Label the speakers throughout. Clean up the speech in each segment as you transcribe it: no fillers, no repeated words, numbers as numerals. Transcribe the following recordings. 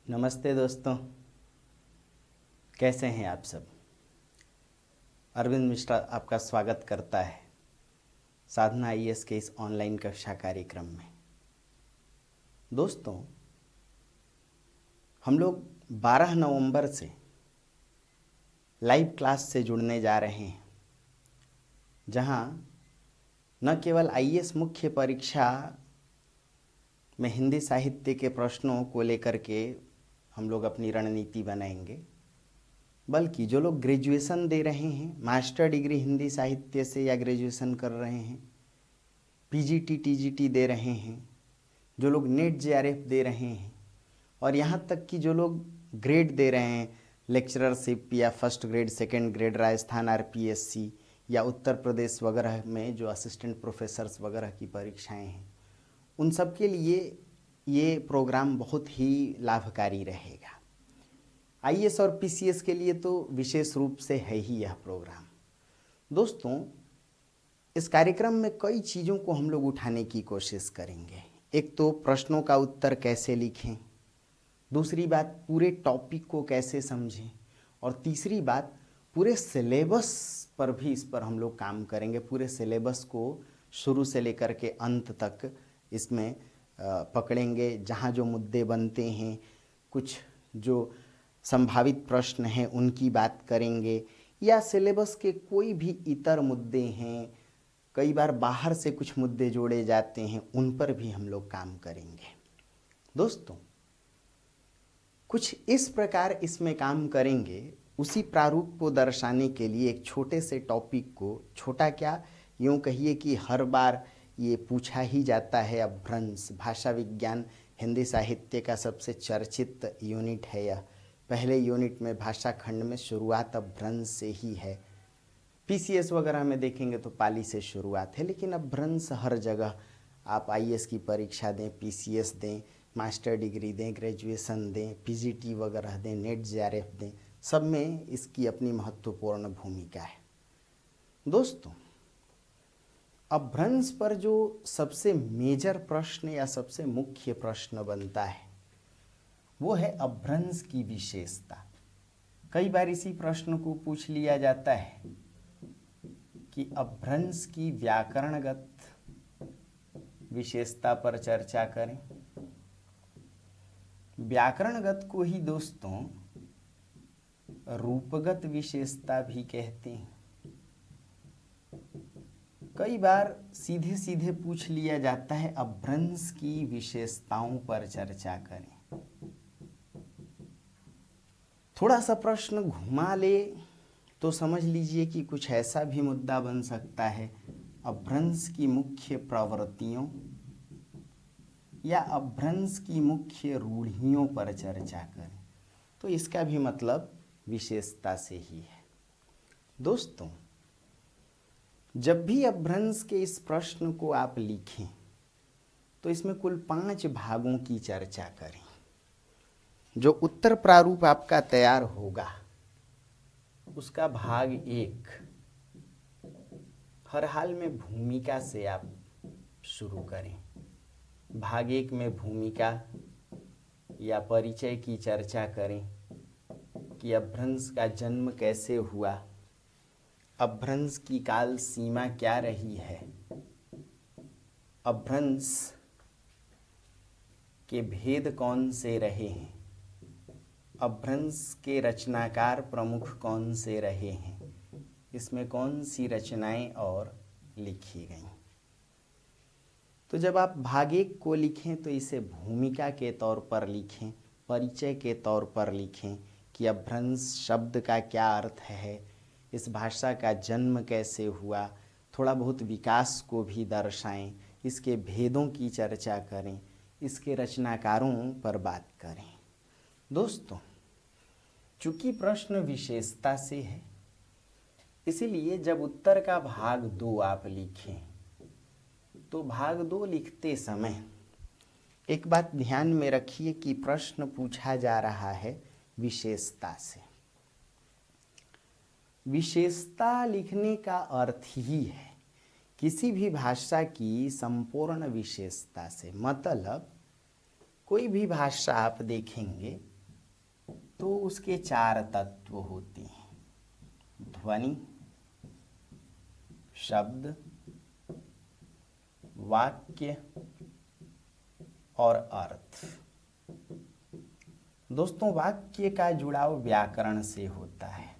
Speaker 1: नमस्ते दोस्तों, कैसे हैं आप सब। अरविंद मिश्रा आपका स्वागत करता है साधना आईएएस के इस ऑनलाइन कक्षा कार्यक्रम में। दोस्तों, हम लोग 12 नवंबर से लाइव क्लास से जुड़ने जा रहे हैं, जहां न केवल आईएएस मुख्य परीक्षा में हिंदी साहित्य के प्रश्नों को लेकर के हम लोग अपनी रणनीति बनाएंगे, बल्कि जो लोग ग्रेजुएशन दे रहे हैं, मास्टर डिग्री हिंदी साहित्य से या ग्रेजुएशन कर रहे हैं, पीजीटी टीजीटी दे रहे हैं, जो लोग नेट जेआरएफ दे रहे हैं, और यहाँ तक कि जो लोग ग्रेड दे रहे हैं, लेक्चररशिप या first grade second grade, Rajasthan RPSC या उत्तर प्रदेश वगैरह में जो असिस्टेंट प्रोफेसर्स वगैरह की परीक्षाएं हैं, उन सब के लिए ये प्रोग्राम बहुत ही लाभकारी रहेगा। आईएएस और पीसीएस के लिए तो विशेष रूप से है ही यह प्रोग्राम। दोस्तों, इस कार्यक्रम में कई चीज़ों को हम लोग उठाने की कोशिश करेंगे। एक तो प्रश्नों का उत्तर कैसे लिखें, दूसरी बात पूरे टॉपिक को कैसे समझें, और तीसरी बात पूरे सिलेबस पर भी इस पर हम लोग काम करेंगे। पूरे सिलेबस को शुरू से लेकर के अंत तक इसमें पकड़ेंगे। जहाँ जो मुद्दे बनते हैं, कुछ जो संभावित प्रश्न हैं उनकी बात करेंगे, या सिलेबस के कोई भी इतर मुद्दे हैं, कई बार बाहर से कुछ मुद्दे जोड़े जाते हैं, उन पर भी हम लोग काम करेंगे। दोस्तों, कुछ इस प्रकार इसमें काम करेंगे। उसी प्रारूप को दर्शाने के लिए एक छोटे से टॉपिक को, छोटा क्या, यूँ कहिए कि हर बार ये पूछा ही जाता है, अपभ्रंश। भाषा विज्ञान हिंदी साहित्य का सबसे चर्चित यूनिट है यह। पहले यूनिट में भाषा खंड में शुरुआत अपभ्रंश से ही है। पीसीएस वगैरह में देखेंगे तो पाली से शुरुआत है, लेकिन अपभ्रंश हर जगह, आप आईएएस की परीक्षा दें, पीसीएस दें, मास्टर डिग्री दें, ग्रेजुएशन दें, पीजीटी वगैरह दें, नेट जेआरएफ दें, सब में इसकी अपनी महत्वपूर्ण भूमिका है। दोस्तों, अपभ्रंश पर जो सबसे मेजर प्रश्न या सबसे मुख्य प्रश्न बनता है वो है अपभ्रंश की विशेषता। कई बार इसी प्रश्न को पूछ लिया जाता है कि अपभ्रंश की व्याकरणगत विशेषता पर चर्चा करें। व्याकरणगत को ही दोस्तों रूपगत विशेषता भी कहते हैं। कई बार सीधे सीधे पूछ लिया जाता है अपभ्रंश की विशेषताओं पर चर्चा करें। थोड़ा सा प्रश्न घुमा ले तो समझ लीजिए कि कुछ ऐसा भी मुद्दा बन सकता है, अपभ्रंश की मुख्य प्रवृत्तियों या अपभ्रंश की मुख्य रूढ़ियों पर चर्चा करें, तो इसका भी मतलब विशेषता से ही है। दोस्तों, जब भी अपभ्रंश के इस प्रश्न को आप लिखें तो इसमें कुल 5 भागों की चर्चा करें। जो उत्तर प्रारूप आपका तैयार होगा उसका भाग 1 हर हाल में भूमिका से आप शुरू करें। भाग 1 में भूमिका या परिचय की चर्चा करें कि अपभ्रंश का जन्म कैसे हुआ, अपभ्रंश की काल सीमा क्या रही है, अपभ्रंश के भेद कौन से रहे हैं, अपभ्रंश के रचनाकार प्रमुख कौन से रहे हैं, इसमें कौन सी रचनाएं और लिखी गई। तो जब आप भाग 1 को लिखें तो इसे भूमिका के तौर पर लिखें, परिचय के तौर पर लिखें कि अपभ्रंश शब्द का क्या अर्थ है, इस भाषा का जन्म कैसे हुआ, थोड़ा बहुत विकास को भी दर्शाएं, इसके भेदों की चर्चा करें, इसके रचनाकारों पर बात करें। दोस्तों, चूंकि प्रश्न विशेषता से है, इसीलिए जब उत्तर का भाग 2 आप लिखें तो भाग 2 लिखते समय एक बात ध्यान में रखिए कि प्रश्न पूछा जा रहा है विशेषता से। विशेषता लिखने का अर्थ ही है किसी भी भाषा की संपूर्ण विशेषता से। मतलब कोई भी भाषा आप देखेंगे तो उसके 4 तत्व होते हैं: ध्वनि, शब्द, वाक्य और अर्थ। दोस्तों, वाक्य का जुड़ाव व्याकरण से होता है,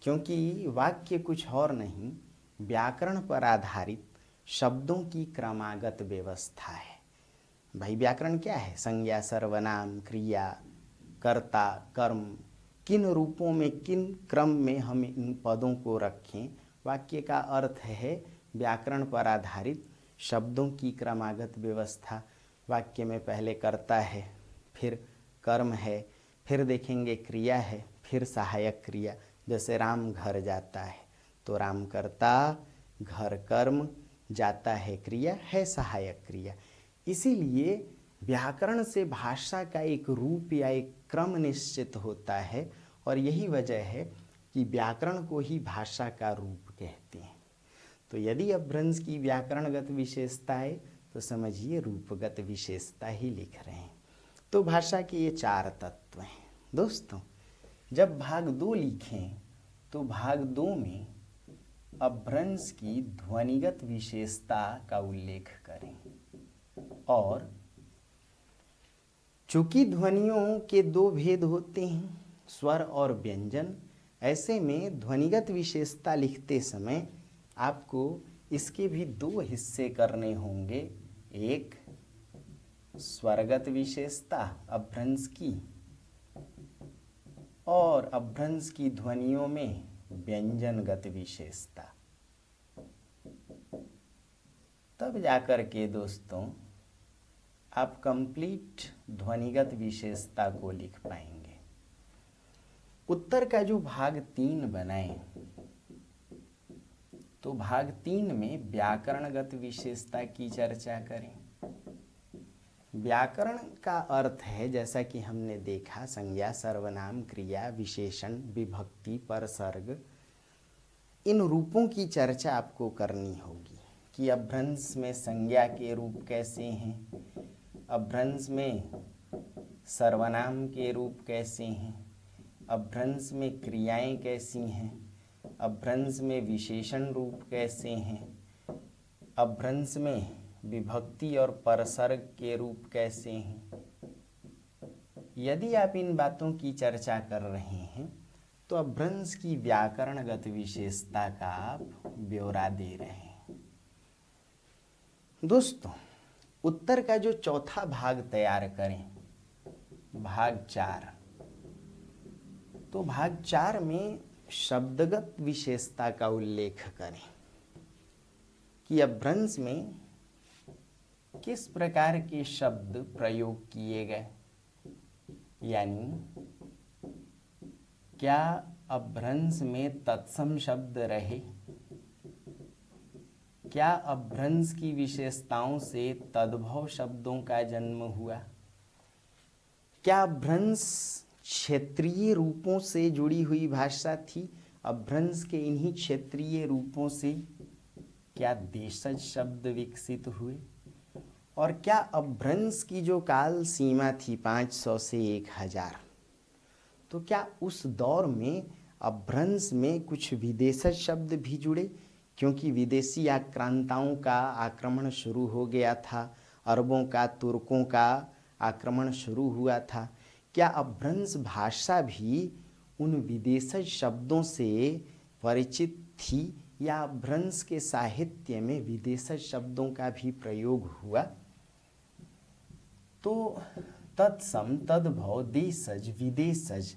Speaker 1: क्योंकि वाक्य कुछ और नहीं, व्याकरण पर आधारित शब्दों की क्रमागत व्यवस्था है। भाई व्याकरण क्या है? संज्ञा, सर्वनाम, क्रिया, कर्ता, कर्म, किन रूपों में, किन क्रम में हम इन पदों को रखें। वाक्य का अर्थ है व्याकरण पर आधारित शब्दों की क्रमागत व्यवस्था। वाक्य में पहले कर्ता है, फिर कर्म है, फिर देखेंगे क्रिया है, फिर सहायक क्रिया। जैसे राम घर जाता है तो राम कर्ता, घर कर्म, जाता है क्रिया, है सहायक क्रिया। इसीलिए व्याकरण से भाषा का एक रूप या एक क्रम निश्चित होता है, और यही वजह है कि व्याकरण को ही भाषा का रूप कहते हैं। तो यदि अपभ्रंश की व्याकरणगत विशेषता है तो समझिए रूपगत विशेषता ही लिख रहे हैं। तो भाषा के ये 4 तत्व हैं। दोस्तों, जब भाग 2 लिखें तो भाग 2 में अपभ्रंश की ध्वनिगत विशेषता का उल्लेख करें। और चूंकि ध्वनियों के 2 भेद होते हैं, स्वर और व्यंजन, ऐसे में ध्वनिगत विशेषता लिखते समय आपको इसके भी 2 हिस्से करने होंगे। एक स्वरगत विशेषता अपभ्रंश की, और अपभ्रंश की ध्वनियों में व्यंजनगत विशेषता। तब जाकर के दोस्तों आप कंप्लीट ध्वनिगत विशेषता को लिख पाएंगे। उत्तर का जो भाग 3 बनाएं तो भाग 3 में व्याकरणगत विशेषता की चर्चा करें। व्याकरण का अर्थ है, जैसा कि हमने देखा, संज्ञा, सर्वनाम, क्रिया, विशेषण, विभक्ति, परसर्ग। इन रूपों की चर्चा आपको करनी होगी कि अपभ्रंश में संज्ञा के रूप कैसे हैं, अपभ्रंश में सर्वनाम के रूप कैसे हैं, अपभ्रंश में क्रियाएं कैसी हैं, अपभ्रंश में विशेषण रूप कैसे हैं, अपभ्रंश में विभक्ति और परसर्ग के रूप कैसे हैं। यदि आप इन बातों की चर्चा कर रहे हैं तो अपभ्रंश की व्याकरणगत विशेषता का आप ब्यौरा दे रहे हैं। दोस्तों, उत्तर का जो चौथा भाग तैयार करें, भाग 4, तो भाग 4 में शब्दगत विशेषता का उल्लेख करें कि अपभ्रंश में किस प्रकार के शब्द प्रयोग किए गए, यानी क्या अपभ्रंश में तत्सम शब्द रहे, क्या अपभ्रंश की विशेषताओं से तद्भव शब्दों का जन्म हुआ, क्या अपभ्रंश क्षेत्रीय रूपों से जुड़ी हुई भाषा थी, अपभ्रंश के इन्हीं क्षेत्रीय रूपों से क्या देशज शब्द विकसित हुए, और क्या अपभ्रंश की जो काल सीमा थी 500 से 1000, तो क्या उस दौर में अपभ्रंश में कुछ विदेशज शब्द भी जुड़े, क्योंकि विदेशी आक्रांताओं का आक्रमण शुरू हो गया था, अरबों का, तुर्कों का आक्रमण शुरू हुआ था। क्या अपभ्रंश भाषा भी उन विदेशज शब्दों से परिचित थी, या अपभ्रंश के साहित्य में विदेशज शब्दों का भी प्रयोग हुआ? तो तत्सम, तद्भव, देशज, विदेशज,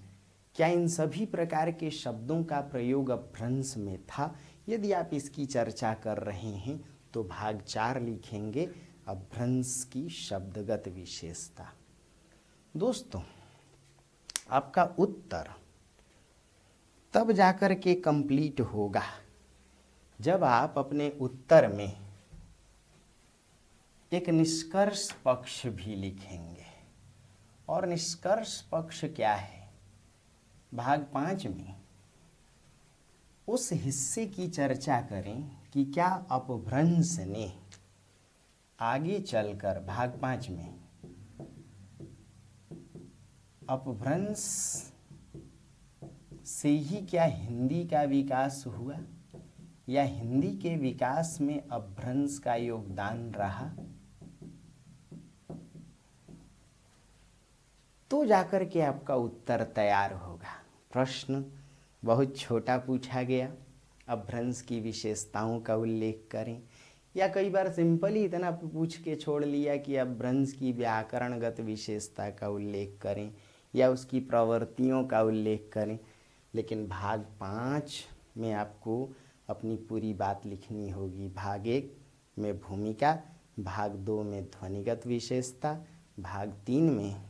Speaker 1: क्या इन सभी प्रकार के शब्दों का प्रयोग अपभ्रंश में था? यदि आप इसकी चर्चा कर रहे हैं तो भाग 4 लिखेंगे, अपभ्रंश की शब्दगत विशेषता। दोस्तों, आपका उत्तर तब जाकर के कंप्लीट होगा जब आप अपने उत्तर में एक निष्कर्ष पक्ष भी लिखेंगे। और निष्कर्ष पक्ष क्या है? भाग 5 में उस हिस्से की चर्चा करें कि क्या अपभ्रंश ने आगे चलकर, भाग 5 में अपभ्रंश से ही क्या हिंदी का विकास हुआ या हिंदी के विकास में अपभ्रंश का योगदान रहा? तो जाकर के आपका उत्तर तैयार होगा। प्रश्न बहुत छोटा पूछा गया, अपभ्रंश की विशेषताओं का उल्लेख करें, या कई बार सिंपल ही इतना पूछ के छोड़ लिया कि अपभ्रंश की व्याकरणगत विशेषता का उल्लेख करें या उसकी प्रवृत्तियों का उल्लेख करें। लेकिन भाग 5 में आपको अपनी पूरी बात लिखनी होगी। भाग 1 में भूमिका, भाग 2 में ध्वनिगत विशेषता, भाग 3 में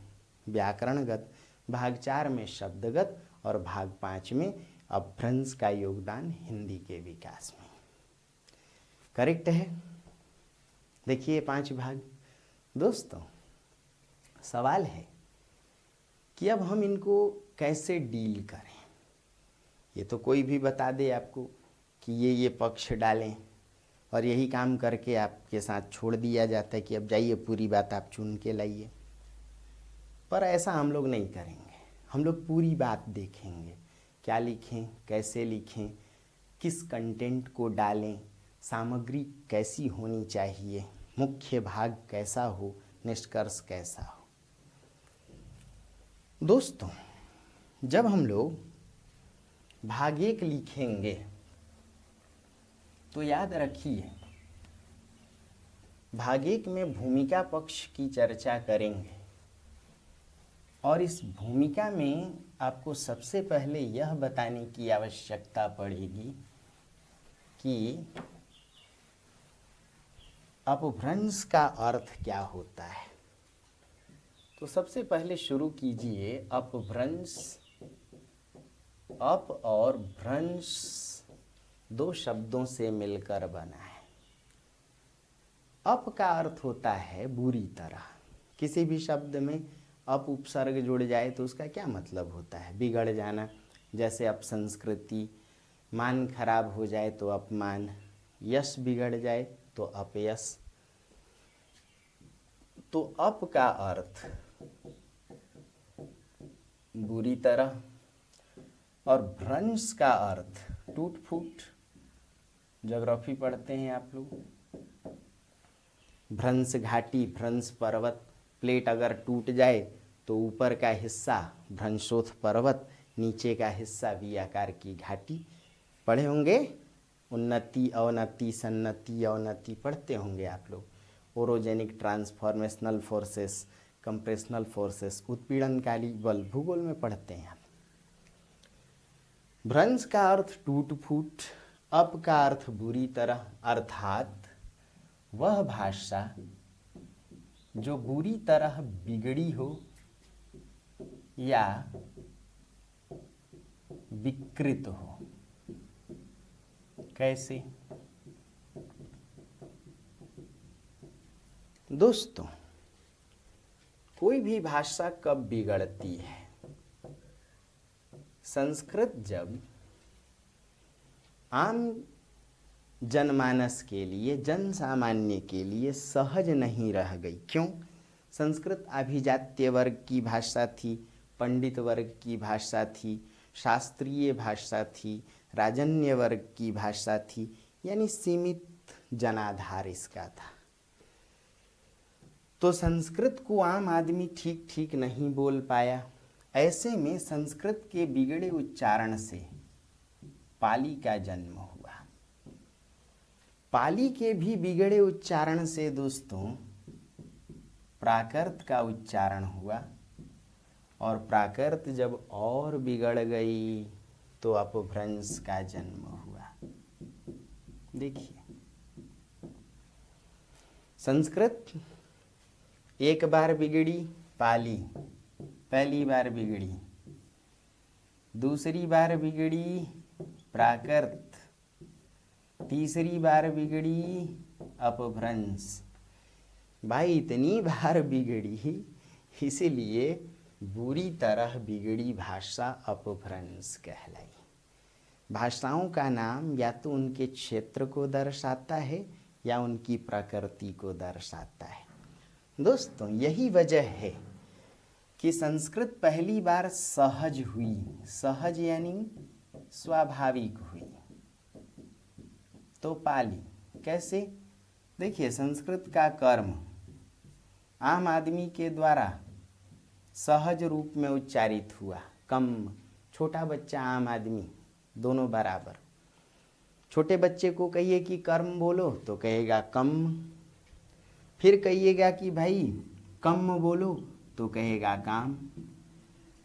Speaker 1: व्याकरणगत, भाग 4 में शब्दगत और भाग 5 में अपभ्रंश का योगदान हिंदी के विकास में। करेक्ट है? देखिए 5 भाग। दोस्तों, सवाल है कि अब हम इनको कैसे डील करें। ये तो कोई भी बता दे आपको कि ये पक्ष डालें और यही काम करके आपके साथ छोड़ दिया जाता है कि अब जाइए पूरी बात आप चुन के लाइए। पर ऐसा हम लोग नहीं करेंगे। हम लोग पूरी बात देखेंगे, क्या लिखें, कैसे लिखें, किस कंटेंट को डालें, सामग्री कैसी होनी चाहिए, मुख्य भाग कैसा हो, निष्कर्ष कैसा हो। दोस्तों, जब हम लोग भाग 1 लिखेंगे तो याद रखिए, भाग 1 में भूमिका पक्ष की चर्चा करेंगे और इस भूमिका में आपको सबसे पहले यह बताने की आवश्यकता पड़ेगी कि अपभ्रंश का अर्थ क्या होता है। तो सबसे पहले शुरू कीजिए। अपभ्रंश, अप और भ्रंश 2 शब्दों से मिलकर बना है। अप का अर्थ होता है बुरी तरह। किसी भी शब्द में अप उपसर्ग जुड़ जाए तो उसका क्या मतलब होता है? बिगड़ जाना। जैसे अपसंस्कृति, मान खराब हो जाए तो अपमान, यश बिगड़ जाए तो अपयश। तो अप का अर्थ बुरी तरह और भ्रंश का अर्थ टूट फूट। ज्योग्राफी पढ़ते हैं आप लोग। भ्रंश घाटी, भ्रंश पर्वत। प्लेट अगर टूट जाए तो ऊपर का हिस्सा भ्रंशोथ पर्वत, नीचे का हिस्सा वी आकार की घाटी। पढ़े होंगे, उन्नति अवनति, सन्नति अवनति पढ़ते होंगे आप लोग। Orogenic transformational forces, compressional forces, उत्पीड़नकारी बल भूगोल में पढ़ते हैं आप। भ्रंश का अर्थ टूट फूट, अप का अर्थ बुरी तरह, अर्थात वह भाषा जो बुरी तरह बिगड़ी हो या विकृत हो। कैसे? दोस्तों, कोई भी भाषा कब बिगड़ती है? संस्कृत जब आम जनमानस के लिए, जन सामान्य के लिए सहज नहीं रह गई। क्यों? संस्कृत अभिजात्य वर्ग की भाषा थी, पंडित वर्ग की भाषा थी, शास्त्रीय भाषा थी, राजन्य वर्ग की भाषा थी, यानी सीमित जनाधार इसका था। तो संस्कृत को आम आदमी ठीक ठीक नहीं बोल पाया। ऐसे में संस्कृत के बिगड़े उच्चारण से पाली का जन्म हुआ। पाली के भी बिगड़े उच्चारण से दोस्तों प्राकृत का उच्चारण हुआ, और प्राकृत जब और बिगड़ गई तो अपभ्रंश का जन्म हुआ। देखिए, संस्कृत एक बार बिगड़ी, पाली पहली बार बिगड़ी, दूसरी बार बिगड़ी प्राकृत, तीसरी बार बिगड़ी अपभ्रंश। भाई इतनी बार बिगड़ी, इसीलिए बुरी तरह बिगड़ी भाषा अपभ्रंश कहलाई। भाषाओं का नाम या तो उनके क्षेत्र को दर्शाता है या उनकी प्रकृति को दर्शाता है। दोस्तों, यही वजह है कि संस्कृत पहली बार सहज हुई। सहज यानी स्वाभाविक हुई। तो पाली कैसे? देखिए, संस्कृत का कर्म आम आदमी के द्वारा सहज रूप में उच्चारित हुआ। कम, छोटा बच्चा, आम आदमी, दोनों बराबर। छोटे बच्चे को कहिए कि कर्म बोलो तो कहेगा कम, फिर कहिएगा कि भाई कम बोलो तो कहेगा काम।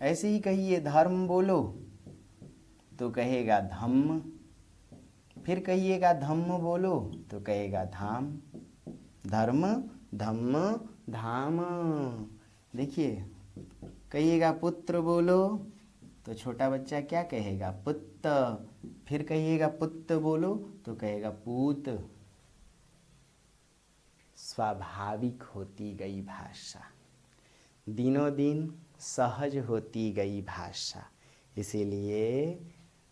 Speaker 1: ऐसे ही कहिए धर्म बोलो तो कहेगा धम्म, फिर कहिएगा धम्म बोलो तो कहेगा धाम। धर्म, धम्म, धाम। देखिए, कहिएगा पुत्र बोलो तो छोटा बच्चा क्या कहेगा? पुत्र। फिर कहिएगा पुत्र बोलो तो कहेगा पूत। स्वाभाविक होती गई भाषा, दिनों दिन सहज होती गई भाषा। इसीलिए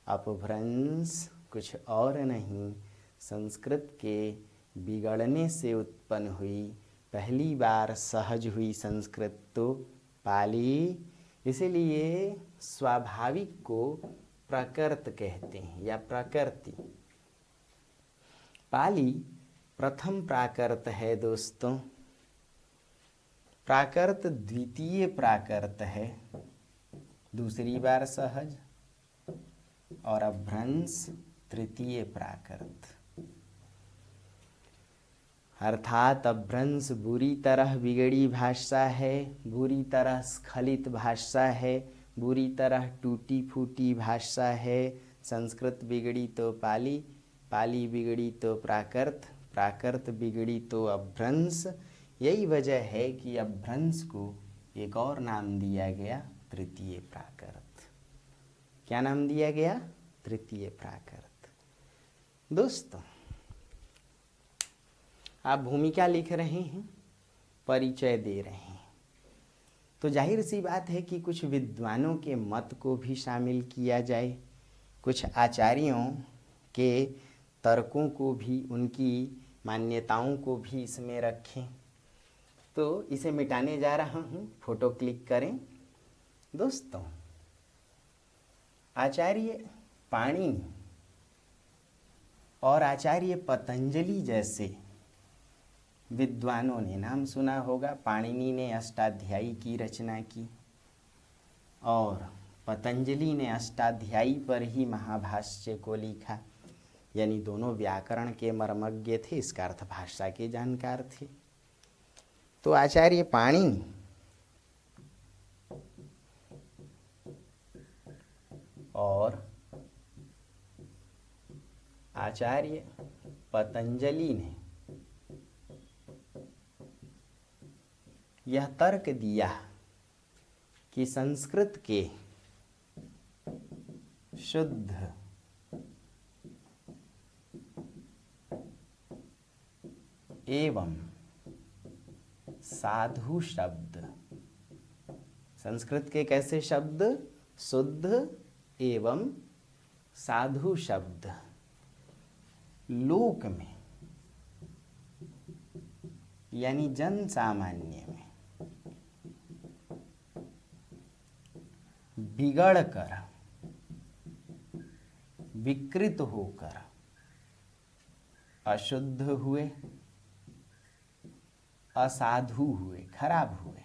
Speaker 1: अपभ्रंश कुछ और नहीं, संस्कृत के बिगड़ने से उत्पन्न हुई। पहली बार सहज हुई संस्कृत तो पाली। इसीलिए स्वाभाविक को प्रकृत कहते हैं या प्रकृति। पाली प्रथम प्राकृत है दोस्तों। प्राकृत द्वितीय प्राकृत है, दूसरी बार सहज, और अपभ्रंश तृतीय प्राकृत। अर्थात अपभ्रंश बुरी तरह बिगड़ी भाषा है, बुरी तरह स्खलित भाषा है, बुरी तरह टूटी फूटी भाषा है। संस्कृत बिगड़ी तो पाली, पाली बिगड़ी तो प्राकृत, प्राकृत बिगड़ी तो अपभ्रंश। यही वजह है कि अपभ्रंश को एक और नाम दिया गया, तृतीय प्राकृत। क्या नाम दिया गया? तृतीय प्राकृत। दोस्तों, आप भूमिका लिख रहे हैं, परिचय दे रहे हैं, तो जाहिर सी बात है कि कुछ विद्वानों के मत को भी शामिल किया जाए, कुछ आचार्यों के तर्कों को भी, उनकी मान्यताओं को भी इसमें रखें। तो इसे मिटाने जा रहा हूँ, फोटो क्लिक करें। दोस्तों, आचार्य पाणिनि और आचार्य पतंजलि जैसे विद्वानों ने, नाम सुना होगा, पाणिनि ने अष्टाध्यायी की रचना की और पतंजलि ने अष्टाध्यायी पर ही महाभाष्य को लिखा। यानी दोनों व्याकरण के मर्मज्ञ थे, इसका अर्थ भाषा के जानकार थे। तो आचार्य पाणिनि और आचार्य पतंजलि ने यह तर्क दिया कि संस्कृत के शुद्ध एवं साधु शब्द, संस्कृत के कैसे शब्द? शुद्ध एवं साधु शब्द लोक में यानी जन सामान्य में बिगड़कर, विकृत होकर अशुद्ध हुए, असाधु हुए, खराब हुए,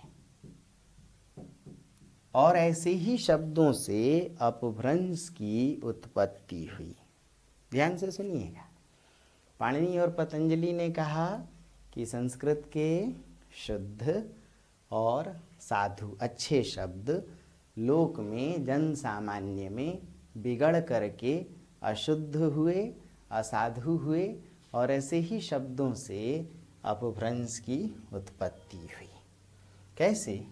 Speaker 1: और ऐसे ही शब्दों से अपभ्रंश की उत्पत्ति हुई। ध्यान से सुनिएगा, पाणिनि और पतंजलि ने कहा कि संस्कृत के शुद्ध और साधु अच्छे शब्द लोक में, जन सामान्य में बिगड़ करके अशुद्ध हुए, असाधु हुए, और ऐसे ही शब्दों से अपभ्रंश की उत्पत्ति हुई। कैसे?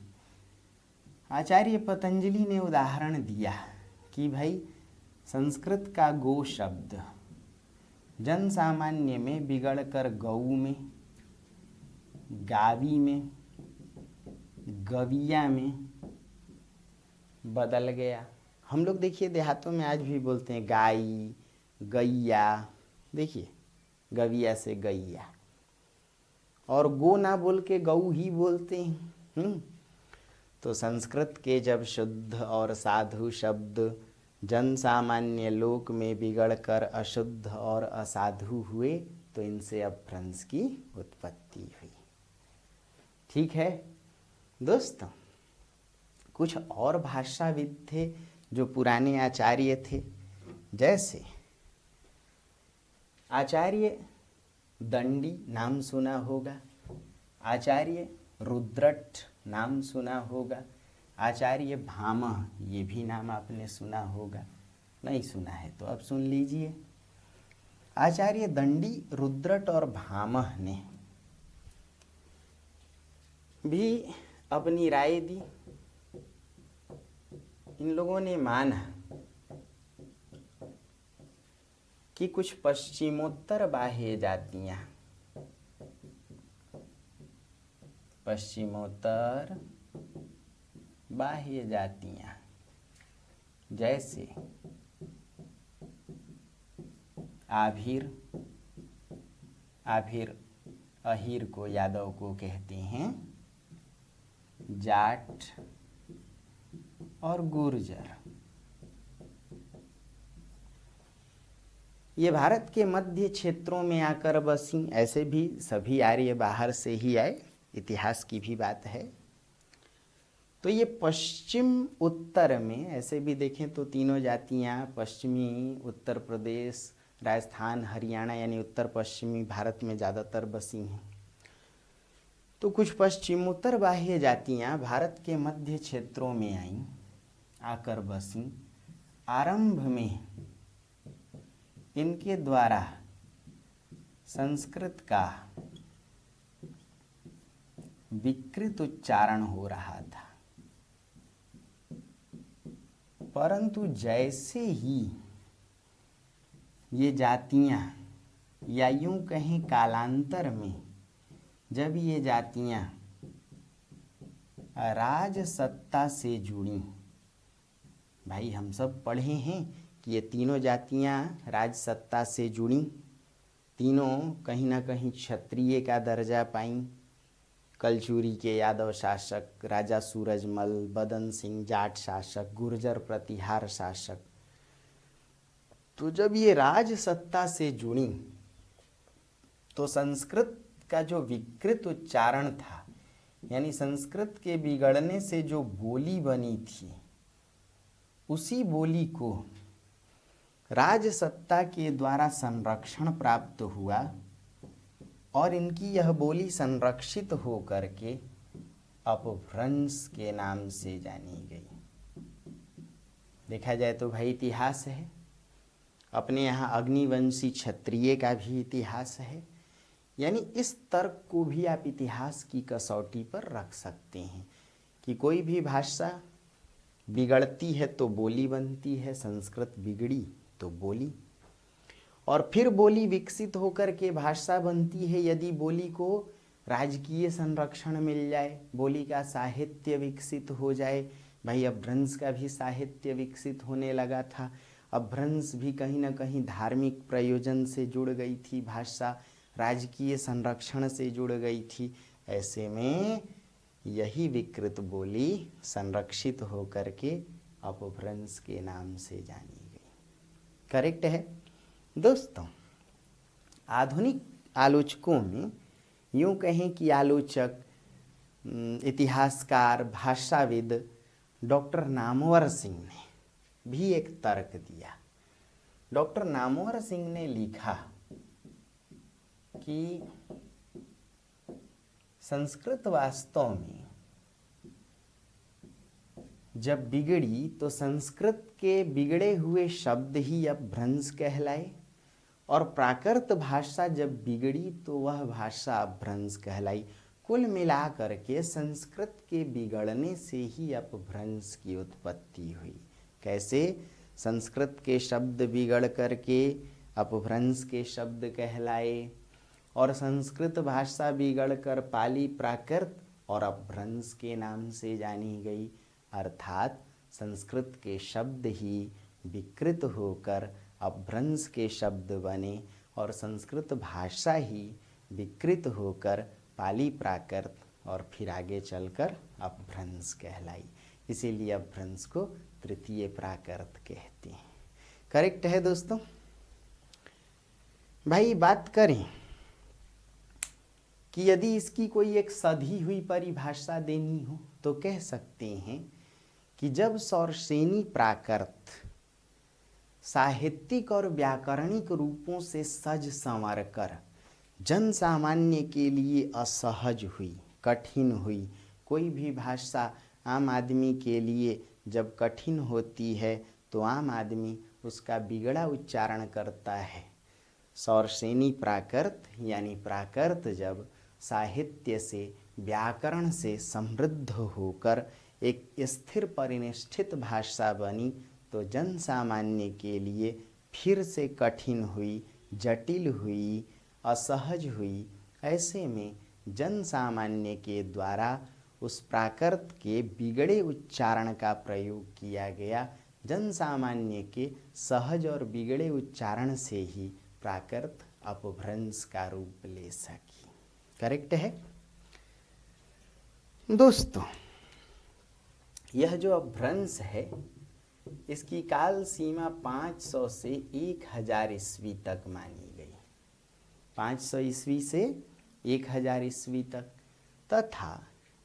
Speaker 1: आचार्य पतंजलि ने उदाहरण दिया कि भाई संस्कृत का गो शब्द जन सामान्य में बिगड़कर गऊ में, गावी में, गविया में बदल गया। हम लोग देखिए देहातों में आज भी बोलते हैं गाई, गैया। देखिए, गविया से गैया, और गो ना बोल के गऊ ही बोलते हैं। तो संस्कृत के जब शुद्ध और साधु शब्द जन सामान्य लोक में बिगड़कर अशुद्ध और असाधु हुए तो इनसे अपभ्रंश की उत्पत्ति हुई। ठीक है दोस्तों, कुछ और भाषाविद थे जो पुराने आचार्य थे, जैसे आचार्य दंडी नाम सुना होगा, आचार्य रुद्रट नाम सुना होगा, आचार्य भामह ये भी नाम आपने सुना होगा। नहीं सुना है तो अब सुन लीजिए। आचार्य दंडी, रुद्रट और भामह ने भी अपनी राय दी। इन लोगों ने माना कि कुछ पश्चिमोत्तर बाह्य जातियां, पश्चिमोत्तर बाह्य जातियां जैसे आभीर, आभीर अहीर को यादव को कहते हैं, जाट और गुर्जर, ये भारत के मध्य क्षेत्रों में आकर बसी। ऐसे भी सभी आर्य बाहर से ही आए, इतिहास की भी बात है। तो ये पश्चिम उत्तर में ऐसे भी देखें तो तीनों जातियां पश्चिमी उत्तर प्रदेश, राजस्थान, हरियाणा यानी उत्तर पश्चिमी भारत में ज़्यादातर बसी हैं। तो कुछ पश्चिमोत्तर बाह्य जातियां भारत के मध्य क्षेत्रों में आईं, आकर बसी। आरंभ में इनके द्वारा संस्कृत का विकृत उच्चारण हो रहा था, परंतु जैसे ही ये जातियां, या यूं कहें कालांतर में जब ये जातियां राज सत्ता से जुड़ी, भाई हम सब पढ़े हैं कि ये तीनों जातियां राज सत्ता से जुड़ी, तीनों कहीं ना कहीं क्षत्रिय का दर्जा पाईं। कलचूरी के यादव शासक, राजा सूरजमल, बदन सिंह जाट शासक, गुर्जर प्रतिहार शासक। तो जब ये राज सत्ता से जुड़ी तो संस्कृत का जो विकृत उच्चारण था, यानी संस्कृत के बिगड़ने से जो बोली बनी थी, उसी बोली को राज सत्ता के द्वारा संरक्षण प्राप्त हुआ और इनकी यह बोली संरक्षित हो करके अपभ्रंश के नाम से जानी गई। देखा जाए तो भाई इतिहास है, अपने यहाँ अग्निवंशी क्षत्रिय का भी इतिहास है। यानी इस तर्क को भी आप इतिहास की कसौटी पर रख सकते हैं कि कोई भी भाषा बिगड़ती है तो बोली बनती है। संस्कृत बिगड़ी तो बोली, और फिर बोली विकसित होकर के भाषा बनती है यदि बोली को राजकीय संरक्षण मिल जाए, बोली का साहित्य विकसित हो जाए। भाई अपभ्रंश का भी साहित्य विकसित होने लगा था। अपभ्रंश भी कहीं ना कहीं धार्मिक प्रयोजन से जुड़ गई थी, भाषा राजकीय संरक्षण से जुड़ गई थी। ऐसे में यही विकृत बोली संरक्षित होकर के अपभ्रंश के नाम से जानी गई। करेक्ट है दोस्तों। आधुनिक आलोचकों में यूं कहें कि आलोचक, इतिहासकार, भाषाविद डॉक्टर नामवर सिंह ने भी एक तर्क दिया। डॉक्टर नामवर सिंह ने लिखा कि संस्कृत वास्तव में जब बिगड़ी तो संस्कृत के बिगड़े हुए शब्द ही अपभ्रंश कहलाए, और प्राकृत भाषा जब बिगड़ी तो वह भाषा अपभ्रंश कहलाई। कुल मिलाकर के संस्कृत के बिगड़ने से ही अपभ्रंश की उत्पत्ति हुई। कैसे? संस्कृत के शब्द बिगड़ करके अपभ्रंश के शब्द कहलाए, और संस्कृत भाषा बिगड़कर पाली, प्राकृत और अपभ्रंश के नाम से जानी गई। अर्थात संस्कृत के शब्द ही विकृत होकर अपभ्रंश के शब्द बने, और संस्कृत भाषा ही विकृत होकर पाली, प्राकृत और फिर आगे चलकर अपभ्रंश कहलाई। इसीलिए अपभ्रंश को तृतीय प्राकृत कहते हैं। करेक्ट है दोस्तों। भाई बात करें कि यदि इसकी कोई एक सधी हुई परिभाषा देनी हो तो कह सकते हैं कि जब सौरसेनी प्राकृत साहित्यिक और व्याकरणिक रूपों से सज संवर कर जन सामान्य के लिए असहज हुई, कठिन हुई, कोई भी भाषा आम आदमी के लिए जब कठिन होती है तो आम आदमी उसका बिगड़ा उच्चारण करता है। सौरसेनी प्राकृत यानी प्राकृत जब साहित्य से व्याकरण से समृद्ध होकर एक स्थिर परिनिष्ठित भाषा बनी तो जन सामान्य के लिए फिर से कठिन हुई, जटिल हुई, असहज हुई। ऐसे में जन सामान्य के द्वारा उस प्राकृत के बिगड़े उच्चारण का प्रयोग किया गया। जन सामान्य के सहज और बिगड़े उच्चारण से ही प्राकृत अपभ्रंश का रूप ले सकी। करेक्ट है दोस्तों। यह जो अपभ्रंश है इसकी काल सीमा 500 से 1000 ईस्वी तक मानी गई। 500 ईस्वी से 1000 ईस्वी तक। तथा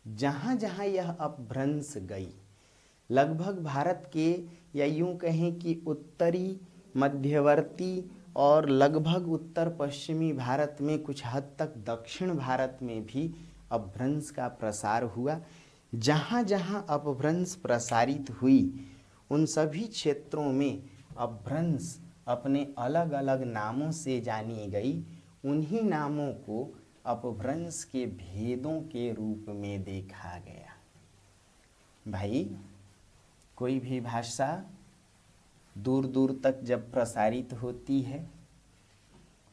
Speaker 1: जहाँ जहाँ यह अपभ्रंश गई लगभग भारत के या यूँ कहें कि उत्तरी, मध्यवर्ती और लगभग उत्तर पश्चिमी भारत में, कुछ हद तक दक्षिण भारत में भी अपभ्रंश का प्रसार हुआ। जहाँ जहाँ अपभ्रंश प्रसारित हुई उन सभी क्षेत्रों में अपभ्रंश अपने अलग अलग नामों से जानी गई। उन्हीं नामों को अपभ्रंश के भेदों के रूप में देखा गया। भाई कोई भी भाषा दूर दूर तक जब प्रसारित होती है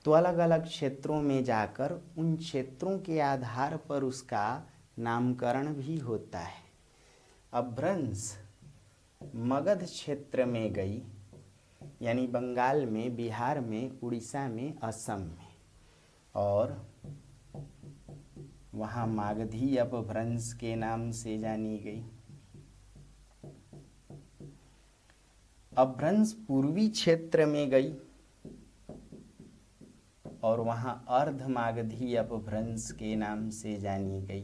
Speaker 1: तो अलग अलग क्षेत्रों में जाकर उन क्षेत्रों के आधार पर उसका नामकरण भी होता है। अपभ्रंश मगध क्षेत्र में गई, यानी बंगाल में, बिहार में, उड़ीसा में, असम में, और वहाँ मागधी अपभ्रंश के नाम से जानी गई। अपभ्रंश पूर्वी क्षेत्र में गई और वहाँ अर्ध मागधी अपभ्रंश के नाम से जानी गई।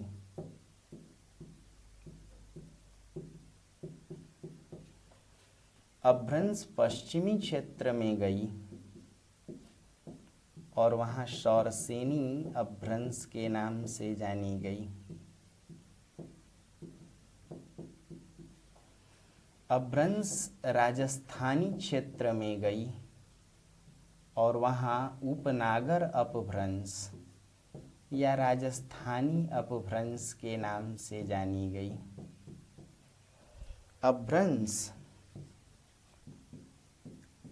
Speaker 1: अपभ्रंश पश्चिमी क्षेत्र में गई और वहाँ सौरसेनी अपभ्रंश के नाम से जानी गई। अपभ्रंश राजस्थानी क्षेत्र में गई और वहाँ उपनागर अपभ्रंश या राजस्थानी अपभ्रंश के नाम से जानी गई। अपभ्रंश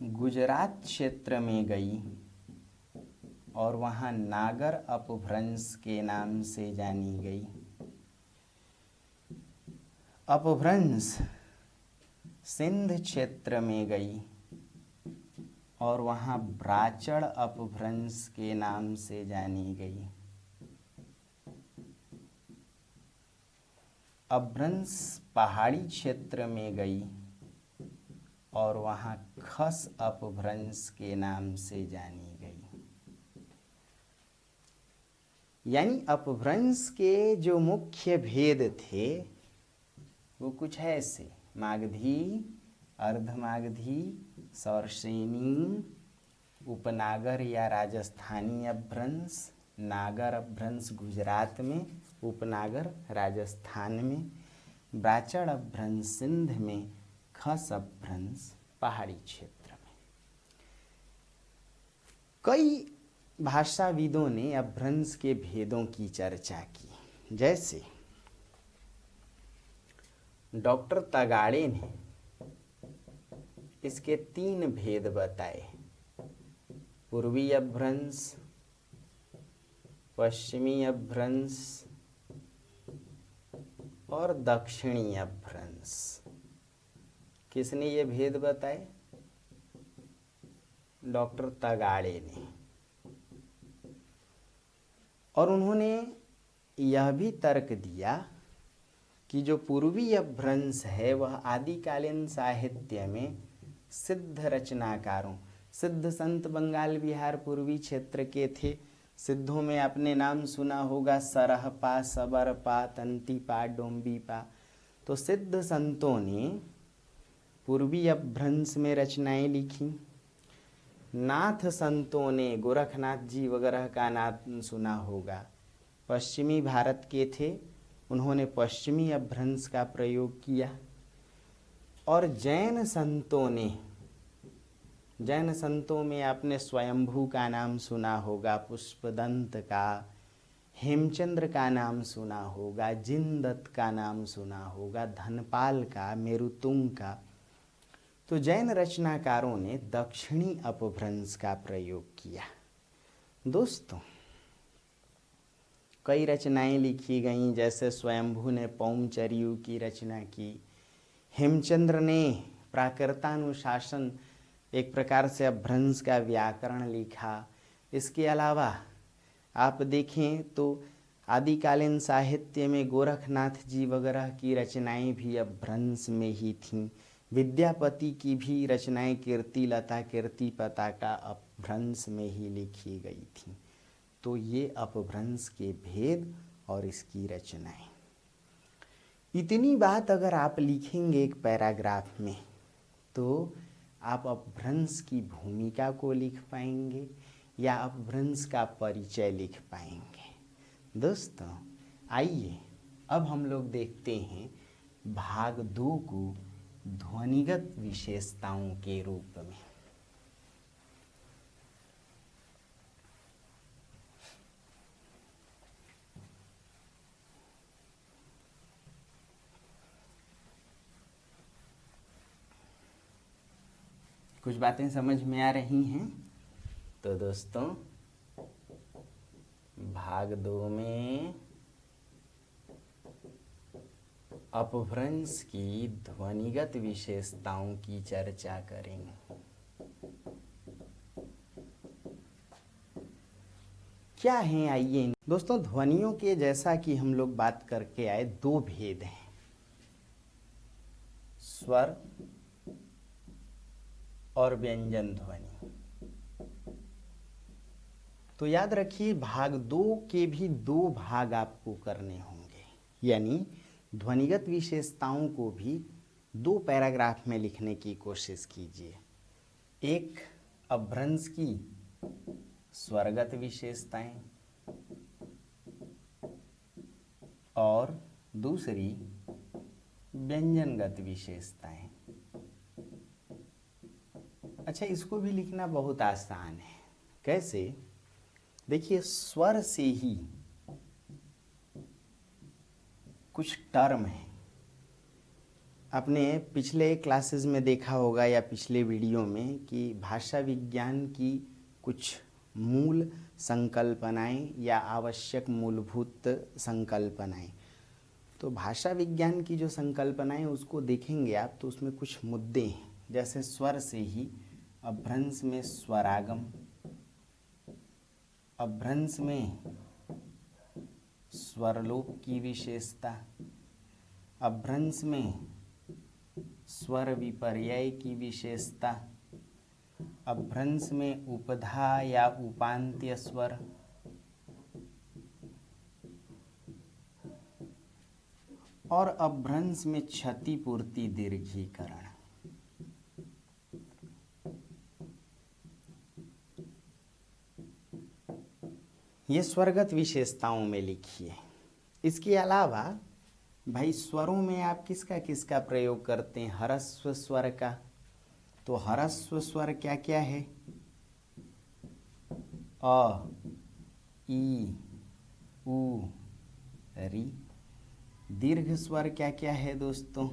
Speaker 1: गुजरात क्षेत्र में गई और वहाँ नागर अपभ्रंश के नाम से जानी गई। अपभ्रंश सिंध क्षेत्र में गई और वहाँ ब्राचड़ अपभ्रंश के नाम से जानी गई। अपभ्रंश पहाड़ी क्षेत्र में गई और वहाँ खस अपभ्रंश के नाम से जानी गई। यानी अपभ्रंश के जो मुख्य भेद थे वो कुछ ऐसे: मागधी, अर्धमागधी, सौरसेनी, उपनागर या राजस्थानी अपभ्रंश, नागर अपभ्रंश गुजरात में, उपनागर राजस्थान में, ब्राचड़ अपभ्रंश सिंध में, खस अपभ्रंश पहाड़ी क्षेत्र में। कई भाषाविदों ने अपभ्रंश के भेदों की चर्चा की। जैसे डॉक्टर तगाड़े ने इसके 3 भेद बताए: पूर्वी अपभ्रंश, पश्चिमी अपभ्रंश और दक्षिणी अपभ्रंश। किसने ये भेद बताए? डॉक्टर तगाड़े ने। और उन्होंने यह भी तर्क दिया कि जो पूर्वी अपभ्रंश है वह आदिकालीन साहित्य में सिद्ध रचनाकारों, सिद्ध संत बंगाल बिहार पूर्वी क्षेत्र के थे। सिद्धों में आपने नाम सुना होगा, सरहपा, सबरपा, तंतीपा, डोम्बीपा। तो सिद्ध संतों ने पूर्वी अपभ्रंश में रचनाएं लिखी। नाथ संतों ने, गोरखनाथ जी वगैरह का नाम सुना होगा, पश्चिमी भारत के थे, उन्होंने पश्चिमी अपभ्रंश का प्रयोग किया। और जैन संतों में आपने स्वयंभू का नाम सुना होगा, पुष्पदंत का, हेमचंद्र का नाम सुना होगा, जिनदत्त का नाम सुना होगा, धनपाल का, मेरुतुंग का। तो जैन रचनाकारों ने दक्षिणी अपभ्रंश का प्रयोग किया। दोस्तों, कई रचनाएं लिखी गईं, जैसे स्वयंभू ने पौमचर्यू की रचना की, हेमचंद्र ने प्राकृतानुशासन, एक प्रकार से अपभ्रंश का व्याकरण लिखा। इसके अलावा आप देखें तो आदिकालीन साहित्य में गोरखनाथ जी वगैरह की रचनाएं भी अपभ्रंश में ही थीं। विद्यापति की भी रचनाएं कीर्तिलता, कीर्तिपताका अपभ्रंश में ही लिखी गई थीं। तो ये अपभ्रंश के भेद और इसकी रचनाएं। इतनी बात अगर आप लिखेंगे एक पैराग्राफ में तो आप अपभ्रंश की भूमिका को लिख पाएंगे या अपभ्रंश का परिचय लिख पाएंगे। दोस्तों, आइए अब हम लोग देखते हैं भाग 2 को ध्वनिगत विशेषताओं के रूप में। कुछ बातें समझ में आ रही हैं? तो दोस्तों, भाग 2 में अपभ्रंश की ध्वनिगत विशेषताओं की चर्चा करेंगे। क्या हैं? आइए दोस्तों, ध्वनियों के जैसा कि हम लोग बात करके आए, 2 भेद हैं, स्वर और व्यंजन ध्वनि। तो याद रखिए, भाग 2 के भी 2 भाग आपको करने होंगे, यानी ध्वनिगत विशेषताओं को भी 2 पैराग्राफ में लिखने की कोशिश कीजिए। एक अपभ्रंश की स्वरगत विशेषताएं और दूसरी व्यंजनगत विशेषताएं। अच्छा, इसको भी लिखना बहुत आसान है। कैसे? देखिए, स्वर से ही कुछ टर्म है, आपने पिछले क्लासेस में देखा होगा या पिछले वीडियो में कि भाषा विज्ञान की कुछ मूल संकल्पनाएं या आवश्यक मूलभूत संकल्पनाएं। तो भाषा विज्ञान की जो संकल्पनाएं उसको देखेंगे आप तो उसमें कुछ मुद्दे हैं, जैसे स्वर से ही अपभ्रंश में स्वरागम, अपभ्रंश में स्वरलोप की विशेषता, अपभ्रंश में स्वर विपर्यय की विशेषता, अपभ्रंश में उपधा या उपांत्य स्वर, और अपभ्रंश में क्षतिपूर्ति दीर्घीकरण। ये स्वरगत विशेषताओं में लिखिए। इसके अलावा भाई स्वरों में आप किसका किसका प्रयोग करते हैं? ह्रस्व स्वर का। तो ह्रस्व स्वर क्या क्या है? अ, ई, उ, री। दीर्घ स्वर क्या क्या है दोस्तों?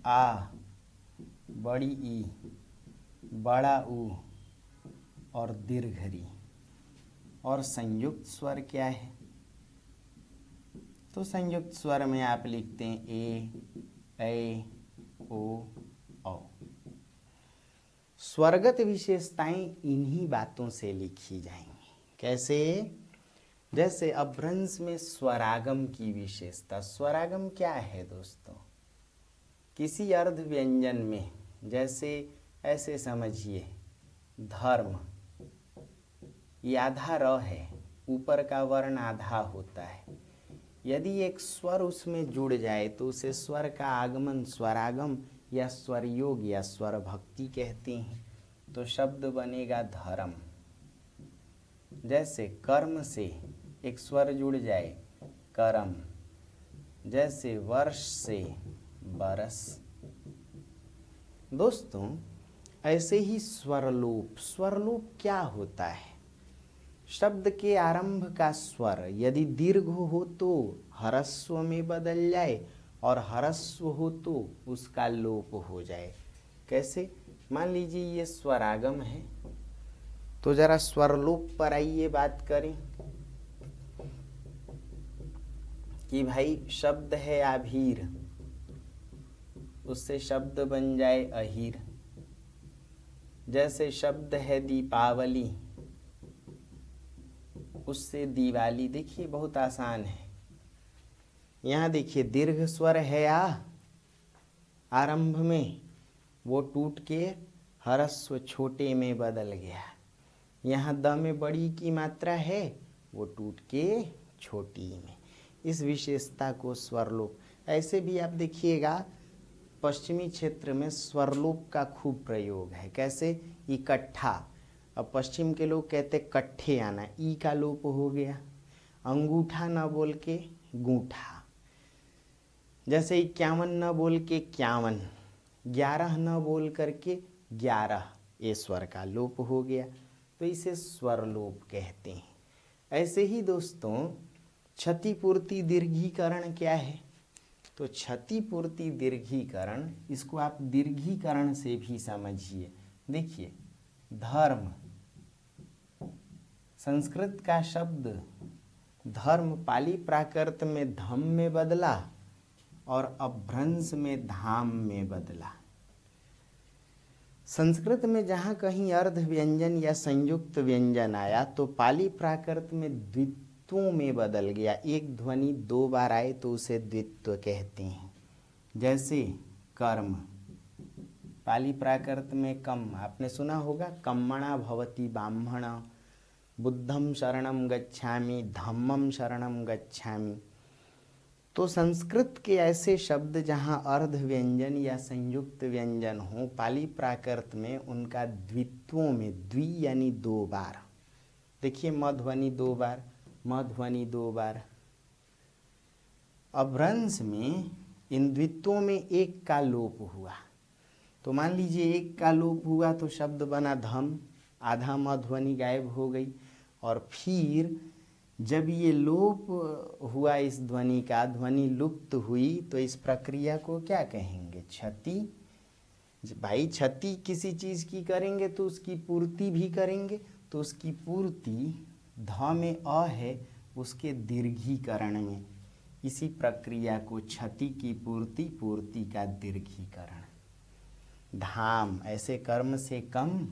Speaker 1: आ, बड़ी ई, बड़ा उ और दीर्घ री। और संयुक्त स्वर क्या है? तो संयुक्त स्वर में आप लिखते हैं ए, ओ, औ। स्वरगत विशेषताएं इन्हीं बातों से लिखी जाएंगी। कैसे? जैसे अपभ्रंश में स्वरागम की विशेषता। स्वरागम क्या है दोस्तों? किसी अर्ध व्यंजन में, जैसे ऐसे समझिए, धर्म, ये आधा र है, ऊपर का वर्ण आधा होता है। यदि एक स्वर उसमें जुड़ जाए तो उसे स्वर का आगमन स्वरागम या स्वरयोग या स्वर भक्ति कहते हैं। तो शब्द बनेगा धर्म। जैसे कर्म से एक स्वर जुड़ जाए, करम। जैसे वर्ष से बरस। दोस्तों, ऐसे ही स्वरलोप। स्वरलोप क्या होता है? शब्द के आरंभ का स्वर यदि दीर्घ हो तो ह्रस्व में बदल जाए और ह्रस्व हो तो उसका लोप हो जाए। कैसे? मान लीजिए ये स्वरागम है, तो जरा स्वरलोप पर आइए बात करें कि भाई शब्द है आभीर, उससे शब्द बन जाए अहीर। जैसे शब्द है दीपावली, उससे दिवाली। देखिए बहुत आसान है। यहाँ देखिए दीर्घ स्वर है आरंभ में, वो टूट के ह्रस्व छोटे में बदल गया। यहाँ द में बड़ी की मात्रा है, वो टूट के छोटी में। इस विशेषता को स्वरलोप। ऐसे भी आप देखिएगा पश्चिमी क्षेत्र में स्वरलोप का खूब प्रयोग है। कैसे? इकट्ठा। अब पश्चिम के लोग कहते कट्ठे आना, ई का लोप हो गया। अंगूठा न बोल के गूठा। जैसे 51 न बोल के 51, 11 न बोल करके 11, ये स्वर का लोप हो गया। तो इसे स्वरलोप कहते हैं। ऐसे ही दोस्तों क्षतिपूर्ति दीर्घीकरण क्या है? तो क्षतिपूर्ति दीर्घीकरण, इसको आप दीर्घीकरण से भी समझिए। देखिए धर्म, संस्कृत का शब्द धर्म पाली प्राकृत में धम में बदला और अपभ्रंश में धाम में बदला। संस्कृत में जहाँ कहीं अर्ध व्यंजन या संयुक्त व्यंजन आया तो पाली प्राकृत में द्वित्वों में बदल गया। एक ध्वनि दो बार आए तो उसे द्वित्व कहते हैं। जैसे कर्म, पाली प्राकृत में कम, आपने सुना होगा कम्मणा भवति ब्राह्मण, बुद्धम शरणम गच्छामि, धम्मम शरणम गच्छामि। तो संस्कृत के ऐसे शब्द जहाँ अर्ध व्यंजन या संयुक्त व्यंजन हो, पाली प्राकृत में उनका द्वित्वों में, द्वि यानी दो बार। देखिए म ध्वनि दो बार, म ध्वनि दो बार। अपभ्रंश में इन द्वित्वों में एक का लोप हुआ। तो मान लीजिए एक का लोप हुआ तो शब्द बना धम, आधा म ध्वनि गायब हो गई। और फिर जब ये लोप हुआ इस ध्वनि का, ध्वनि लुप्त हुई, तो इस प्रक्रिया को क्या कहेंगे? क्षति। भाई क्षति किसी चीज़ की करेंगे तो उसकी पूर्ति भी करेंगे। तो उसकी पूर्ति ध में अ है, उसके दीर्घीकरण में। इसी प्रक्रिया को क्षति की पूर्ति, पूर्ति का दीर्घीकरण। धाम, ऐसे कर्म से कम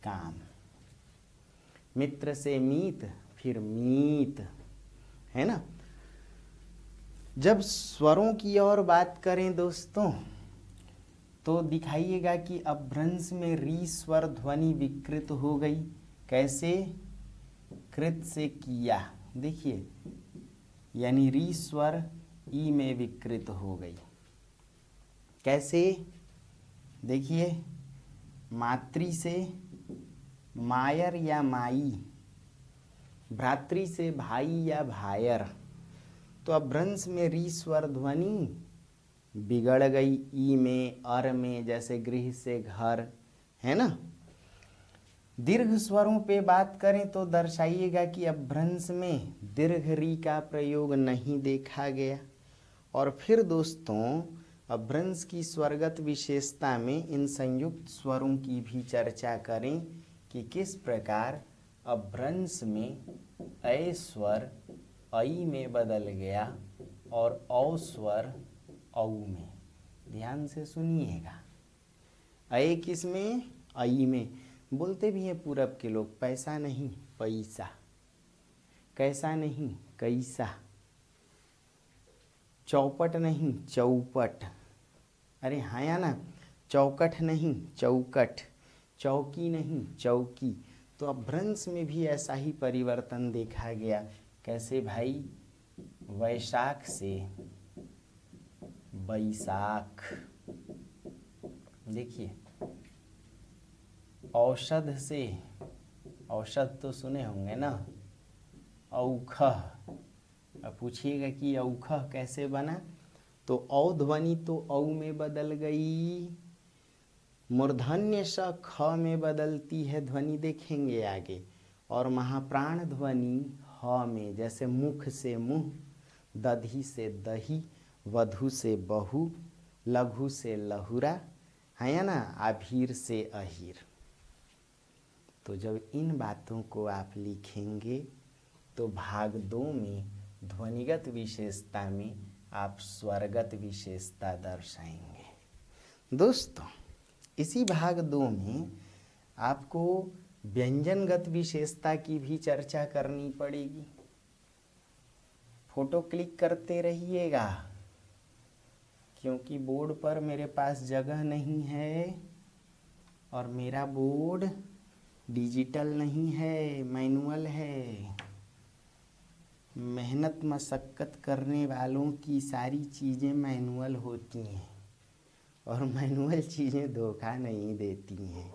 Speaker 1: काम। मित्र से मीत, फिर मीत, है ना। जब स्वरों की और बात करें दोस्तों, तो दिखाइएगा कि अपभ्रंश में री स्वर ध्वनि विकृत हो गई। कैसे? कृत से किया। देखिए यानी री स्वर ई में विकृत हो गई। कैसे? देखिए मातृ से मायर या माई, भ्रातृ से भाई या भायर। तो अपभ्रंश में री स्वर ध्वनि बिगड़ गई ई में, अर में, जैसे गृह से घर, है ना। दीर्घ स्वरों पे बात करें तो दर्शाइएगा कि अपभ्रंश में दीर्घ री का प्रयोग नहीं देखा गया। और फिर दोस्तों अपभ्रंश की स्वरगत विशेषता में इन संयुक्त स्वरों की भी चर्चा करें कि किस प्रकार अपभ्रंश में ऐ स्वर ऐ में बदल गया और औ स्वर औ में। ध्यान से सुनिएगा। ऐ किस में? ऐ में। बोलते भी हैं पूरब के लोग पैसा नहीं पैसा, कैसा नहीं कैसा, चौपट नहीं चौपट, अरे हाँ या ना, चौकट नहीं चौकट, चौकी नहीं चौकी। तो अपभ्रंश में भी ऐसा ही परिवर्तन देखा गया। कैसे भाई, वैशाख से बैसाख। देखिए, औषध से, औषध तो सुने होंगे ना, औखह। अब पूछिएगा कि औखह कैसे बना, तो औ ध्वनि तो औ में बदल गई, मूर्धन्य स ख में बदलती है ध्वनि, देखेंगे आगे। और महाप्राण ध्वनि ह में, जैसे मुख से मुँह, दधी से दही, वधु से बहु, लघु से लहुरा, है या ना, आभीर से अहीर। तो जब इन बातों को आप लिखेंगे तो भाग 2 में ध्वनिगत विशेषता में आप स्वरगत विशेषता दर्शाएंगे। दोस्तों, इसी भाग 2 में आपको व्यंजनगत विशेषता की भी चर्चा करनी पड़ेगी। फोटो क्लिक करते रहिएगा, क्योंकि बोर्ड पर मेरे पास जगह नहीं है और मेरा बोर्ड डिजिटल नहीं है, मैनुअल है। मेहनत मशक्क़त करने वालों की सारी चीज़ें मैनुअल होती हैं और मैनुअल चीज़ें धोखा नहीं देती हैं।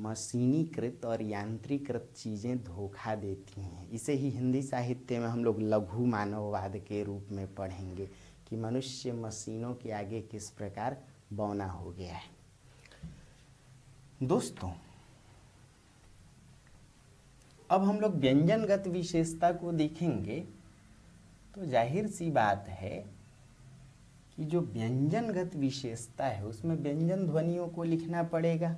Speaker 1: मशीनीकृत और यांत्रिकृत चीज़ें धोखा देती हैं। इसे ही हिंदी साहित्य में हम लोग लघु मानववाद के रूप में पढ़ेंगे कि मनुष्य मशीनों के आगे किस प्रकार बौना हो गया है। दोस्तों, अब हम लोग व्यंजनगत विशेषता को देखेंगे तो जाहिर सी बात है कि जो व्यंजनगत विशेषता है उसमें व्यंजन ध्वनियों को लिखना पड़ेगा।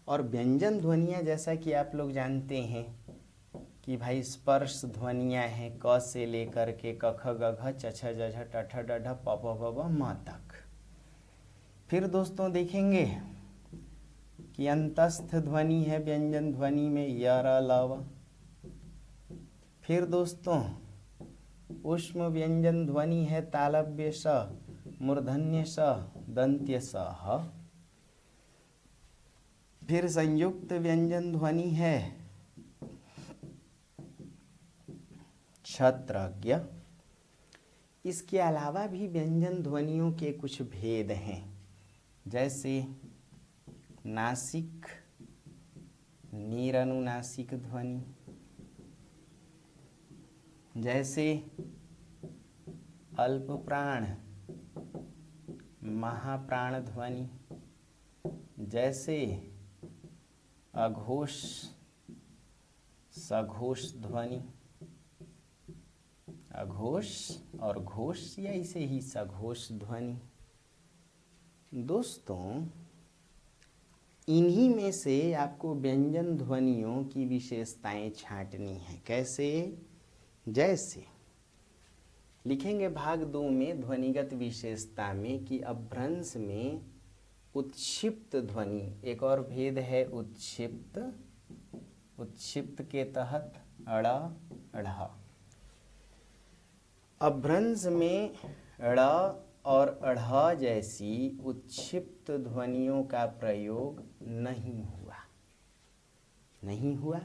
Speaker 1: और व्यंजन ध्वनियाँ, जैसा कि आप लोग जानते हैं कि भाई स्पर्श ध्वनियाँ हैं क से लेकर के क ख ग घ च छ ज झ ट ठ ड ढ प प ब ब म तक। फिर दोस्तों देखेंगे कि अंतस्थ ध्वनि है व्यंजन ध्वनि में य र ल व। फिर दोस्तों ऊष्म व्यंजन ध्वनि है तालव्य स, मूर्धन्य स, दंत्य स ह। फिर संयुक्त व्यंजन ध्वनि है क्षत्रज्ञ। इसके अलावा भी व्यंजन ध्वनियों के कुछ भेद हैं, जैसे नासिक, निरनुनासिक ध्वनि, जैसे अल्प प्राण, महाप्राण ध्वनि, जैसे अघोष, सघोष ध्वनि, अघोष और घोष या इसे ही सघोष ध्वनि। दोस्तों, इन्हीं में से आपको व्यंजन ध्वनियों की विशेषताएं छांटनी है। कैसे? जैसे लिखेंगे भाग 2 में ध्वनिगत विशेषता में कि अपभ्रंश में उत्क्षिप्त ध्वनि, एक और भेद है उत्क्षिप्त। उत्क्षिप्त के तहत अड़, अढ़। अपभ्रंश में ड़ और अढ़ जैसी उत्क्षिप्त ध्वनियों का प्रयोग नहीं हुआ।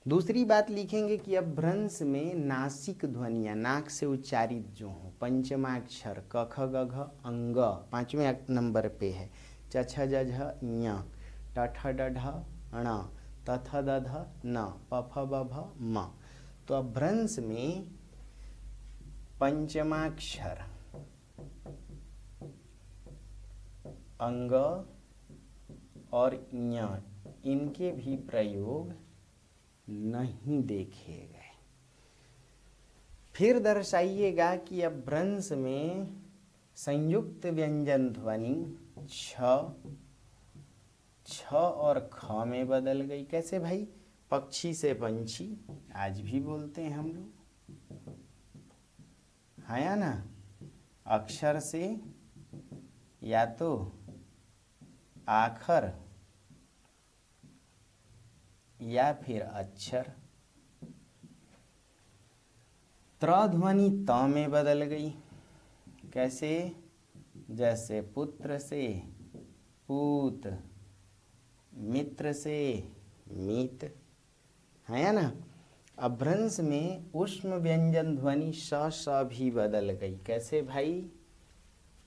Speaker 1: दूसरी बात लिखेंगे कि अपभ्रंश में नासिक ध्वनियाँ, नाक से उच्चारित जो हों, पंचमाक्षर क ख ग घ अंग 5वें नंबर पे है, च छ ज झ ञ, ट ठ ड ढ ण, त थ द ध न, प फ ब भ म। तो अपभ्रंश में पंचमाक्षर, अंग और ञ, इनके भी प्रयोग नहीं देखे गए। फिर दर्शाइएगा कि अपभ्रंश में संयुक्त व्यंजन ध्वनि छ और ख में बदल गई। कैसे भाई? पक्षी से पंछी आज भी बोलते हैं हम लोग, है या ना? अक्षर से या तो आखर या फिर अक्षर, त्र ध्वनि त में बदल गई। कैसे? जैसे पुत्र से पूत, मित्र से मीत, है या ना। अभ्रंश में ऊष्म व्यंजन ध्वनि श स भी बदल गई। कैसे भाई?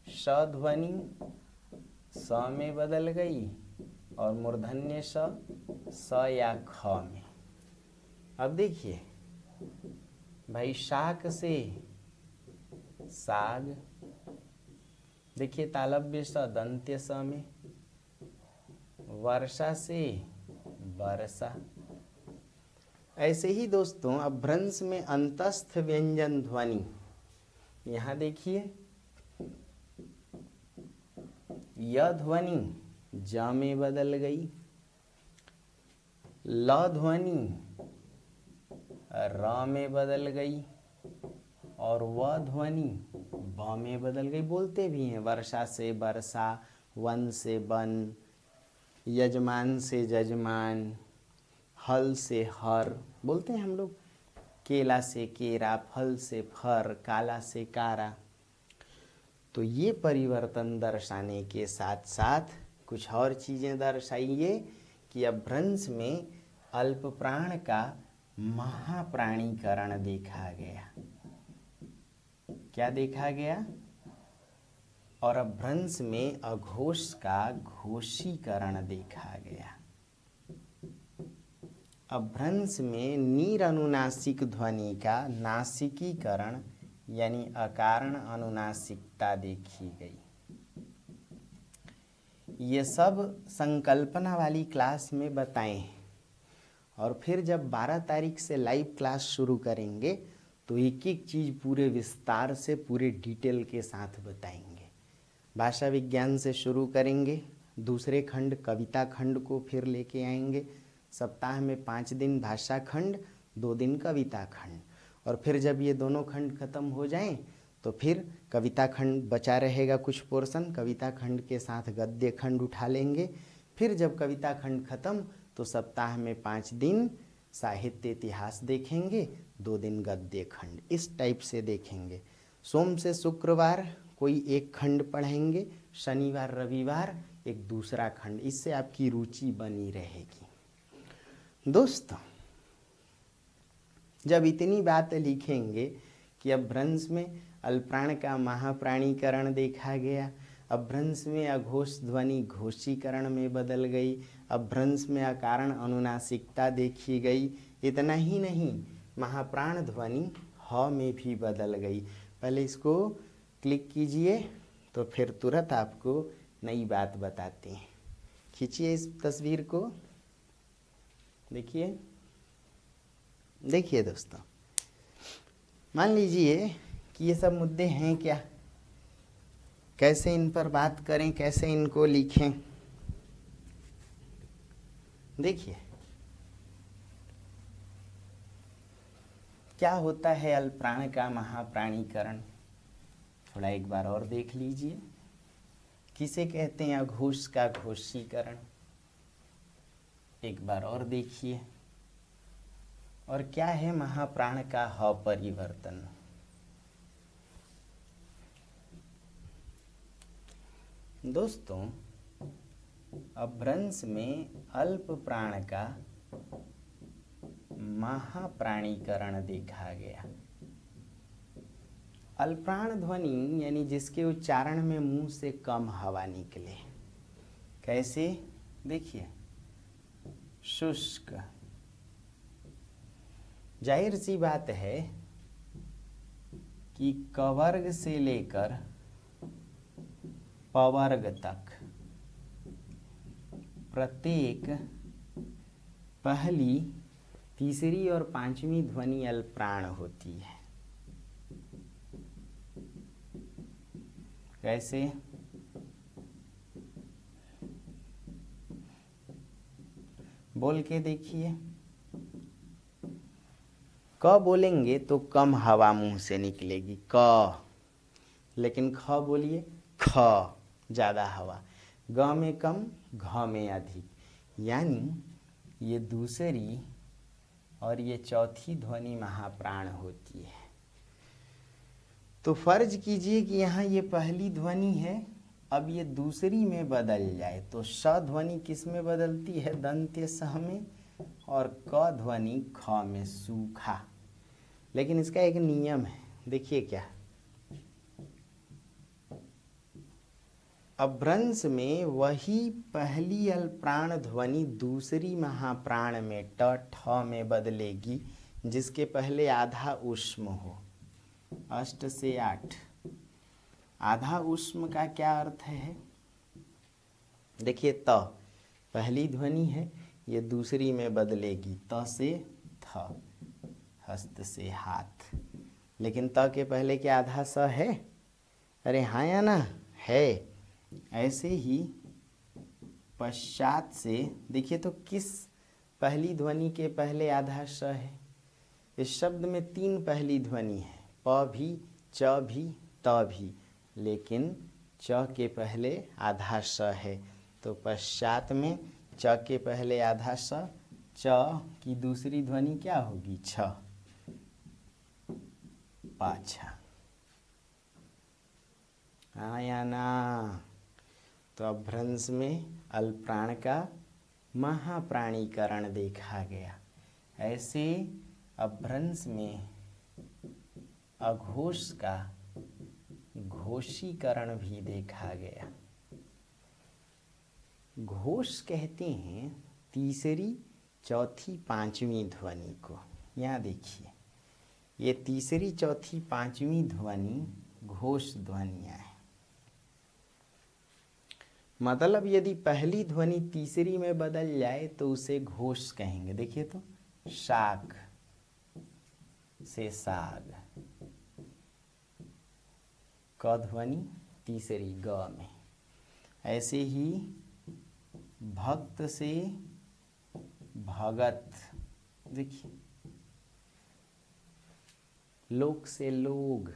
Speaker 1: श ध्वनि स में बदल गई और मूर्धन्य स या ख में। अब देखिए भाई, शाक से साग, देखिए तालव्य स दंत्य स में, वर्षा से वर्षा। ऐसे ही दोस्तों अभ्रंश में अंतस्थ व्यंजन ध्वनि, यहाँ देखिए य ध्वनि ज में बदल गई, ल ध्वनि र में बदल गई और व ध्वनि ब में बदल गई। बोलते भी हैं वर्षा से वर्षा, वन से वन, यजमान से जजमान, हल से हर, बोलते हैं हम लोग। केला से केरा, फल से फर, काला से कारा। तो ये परिवर्तन दर्शाने के साथ साथ कुछ और चीज़ें दर्शाइए कि अभ्रंश में अल्प प्राण का महाप्राणीकरण देखा गया। क्या देखा गया? और अभ्रंश में अघोष का घोषीकरण देखा गया। अभ्रंश में नीर अनुनासिक ध्वनि का नासिकीकरण यानी अकारण अनुनासिकता देखी गई। ये सब संकल्पना वाली क्लास में बताएं और फिर जब 12 तारीख से लाइव क्लास शुरू करेंगे तो एक एक चीज़ पूरे विस्तार से, पूरे डिटेल के साथ बताएंगे। भाषा विज्ञान से शुरू करेंगे, दूसरे खंड कविता खंड को फिर लेके आएंगे। सप्ताह में 5 दिन भाषा खंड, 2 दिन कविता खंड, और फिर जब ये दोनों खंड खत्म हो जाएं तो फिर कविता खंड बचा रहेगा कुछ पोर्शन, कविता खंड के साथ गद्य खंड उठा लेंगे। फिर जब कविता खंड खत्म तो सप्ताह में 5 दिन साहित्य इतिहास देखेंगे, 2 दिन गद्य खंड, इस टाइप से देखेंगे। सोम से शुक्रवार कोई एक खंड पढ़ेंगे, शनिवार रविवार एक दूसरा खंड। इससे आपकी रुचि बनी रहेगी। दोस्तों जब इतनी बात लिखेंगे कि अभ्रंश में अल्पप्राण का महाप्राणीकरण देखा गया, अभ्रंश में अघोष ध्वनि घोषीकरण में बदल गई, अभ्रंश में अकारण अनुनासिकता देखी गई, इतना ही नहीं महाप्राण ध्वनि ह में भी बदल गई। पहले इसको क्लिक कीजिए तो फिर तुरंत आपको नई बात बताते हैं। खींचिए इस तस्वीर को, देखिए देखिए दोस्तों, मान लीजिए कि ये सब मुद्दे हैं क्या, कैसे इन पर बात करें, कैसे इनको लिखें। देखिए क्या होता है अल्पप्राण का महाप्राणीकरण, थोड़ा एक बार और देख लीजिए। किसे कहते हैं अघोष का घोषीकरण, एक बार और देखिए। और क्या है महाप्राण का ह परिवर्तन। दोस्तों अभ्रंश में अल्प प्राण का महाप्राणीकरण देखा गया। अल्पप्राण ध्वनि यानी जिसके उच्चारण में मुंह से कम हवा निकले। कैसे? देखिए शुष्क, जाहिर सी बात है कि कवर्ग से लेकर पवर्ग तक प्रत्येक पहली, तीसरी और 5वीं ध्वनि अल्पप्राण होती है। कैसे? बोल के देखिए। क बोलेंगे तो कम हवा मुंह से निकलेगी क, लेकिन ख बोलिए ख, ज़्यादा हवा। ग में कम, घ में अधिक, यानी ये दूसरी और ये चौथी ध्वनि महाप्राण होती है। तो फर्ज कीजिए कि यहाँ ये पहली ध्वनि है, अब ये दूसरी में बदल जाए तो श ध्वनि किस में बदलती है? दंत्य स में, और क ध्वनि ख में, सूखा। लेकिन इसका एक नियम है, देखिए क्या। अभ्रंश में वही पहली अल्पप्राण ध्वनि दूसरी महाप्राण में ट ठ में बदलेगी जिसके पहले आधा ऊष्म हो। अष्ट से 8, आधा ऊष्म का क्या अर्थ है? देखिए त पहली ध्वनि है, ये दूसरी में बदलेगी, त से थ, हस्त से हाथ। लेकिन त के पहले क्या आधा स है? अरे हाँ या ना? है। ऐसे ही पश्चात से देखिए तो किस पहली ध्वनि के पहले आधा स है? इस शब्द में 3 पहली ध्वनि है, प भी, च भी, त भी, लेकिन च के पहले आधा स है। तो पश्चात में च के पहले आधा स, च की दूसरी ध्वनि क्या होगी? छ, पाछा। हाँ या ना? तो अभ्रंश में अल्पप्राण का महाप्राणीकरण देखा गया। ऐसे अभ्रंश में अघोष का घोषीकरण भी देखा गया। घोष कहते हैं तीसरी, चौथी, पांचवी ध्वनि को। यहाँ देखिए, ये तीसरी, चौथी, पांचवी ध्वनि घोष ध्वनियाँ हैं। मतलब यदि पहली ध्वनि तीसरी में बदल जाए तो उसे घोष कहेंगे। देखिए तो, शाक से साग, क ध्वनि तीसरी ग में। ऐसे ही भक्त से भगत, देखिए, लोक से लोग,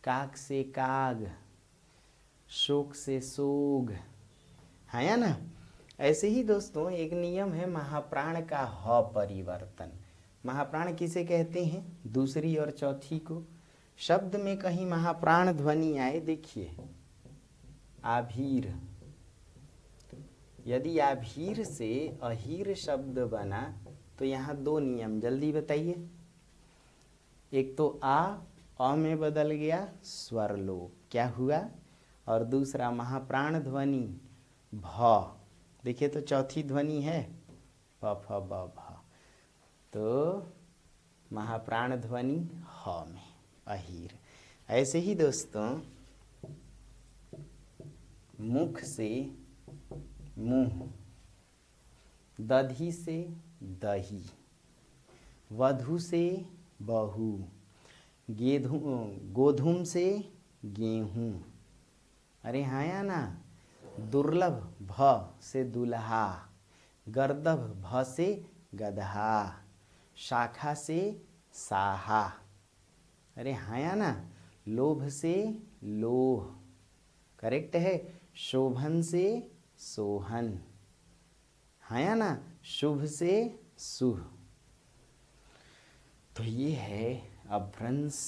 Speaker 1: काक से काग, शोक से सोग, है या ना? ऐसे ही दोस्तों एक नियम है महाप्राण का ह परिवर्तन। महाप्राण किसे कहते हैं? दूसरी और चौथी को। शब्द में कहीं महाप्राण ध्वनि आए, देखिए आभीर, यदि आभीर से अहीर शब्द बना तो यहाँ 2 नियम, जल्दी बताइए। एक तो अ में बदल गया, स्वर लोप, क्या हुआ? और दूसरा महाप्राण ध्वनि भ, देखिए तो चौथी ध्वनि है प फ ब भ, तो महाप्राण ध्वनि ह में, अहीर। ऐसे ही दोस्तों मुख से मुंह, दधी से दही, वधु से बहू, गोधूम से गेहूं, अरे हाँ या ना? दुर्लभ भ से दुल्हा, गर्दभ भ से गधा, शाखा से साहा, अरे हाँ या ना? लोभ से लोह, करेक्ट है। शोभन से सोहन, हाँ या ना? शुभ से शुभ। तो ये है अभ्रंश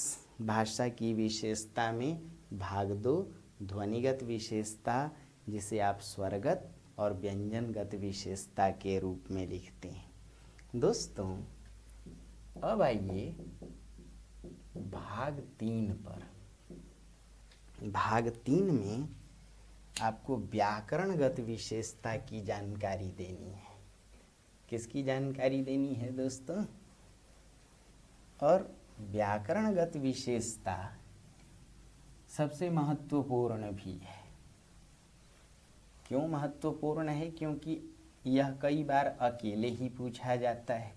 Speaker 1: भाषा की विशेषता में भाग 2, ध्वनिगत विशेषता, जिसे आप स्वरगत और व्यंजनगत विशेषता के रूप में लिखते हैं। दोस्तों अब आइए भाग 3 पर। भाग 3 में आपको व्याकरणगत विशेषता की जानकारी देनी है। किसकी जानकारी देनी है दोस्तों? और व्याकरणगत विशेषता सबसे महत्वपूर्ण भी है। क्यों महत्वपूर्ण है? क्योंकि यह कई बार अकेले ही पूछा जाता है।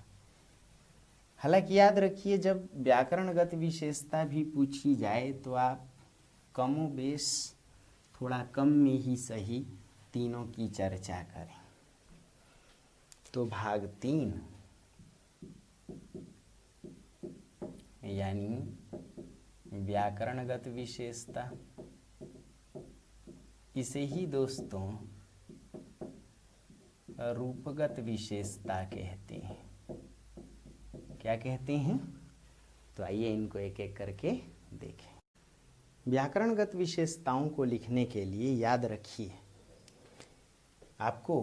Speaker 1: हालांकि याद रखिए, जब व्याकरणगत विशेषता भी पूछी जाए तो आप कमोबेश थोड़ा कम में ही सही तीनों की चर्चा करें। तो भाग 3 यानी व्याकरणगत विशेषता, इसे ही दोस्तों रूपगत विशेषता कहते हैं। क्या कहते हैं? तो आइए इनको एक एक करके देखें। व्याकरणगत विशेषताओं को लिखने के लिए याद रखिए, आपको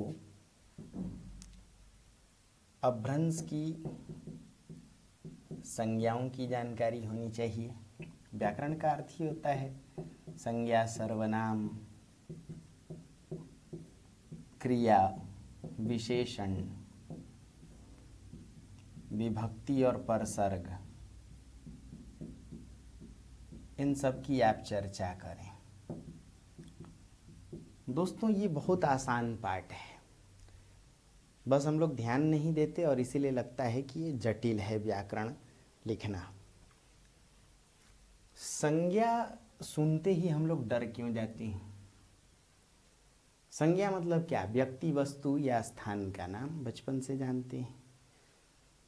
Speaker 1: अपभ्रंश की संज्ञाओं की जानकारी होनी चाहिए। व्याकरण का अर्थ ही होता है संज्ञा, सर्वनाम, क्रिया, विशेषण, विभक्ति और परसर्ग, इन सब की आप चर्चा करें। दोस्तों ये बहुत आसान पाठ है, बस हम लोग ध्यान नहीं देते और इसीलिए लगता है कि ये जटिल है व्याकरण लिखना। संज्ञा सुनते ही हम लोग डर क्यों जाते हैं? संज्ञा मतलब क्या? व्यक्ति, वस्तु या स्थान का नाम, बचपन से जानते हैं।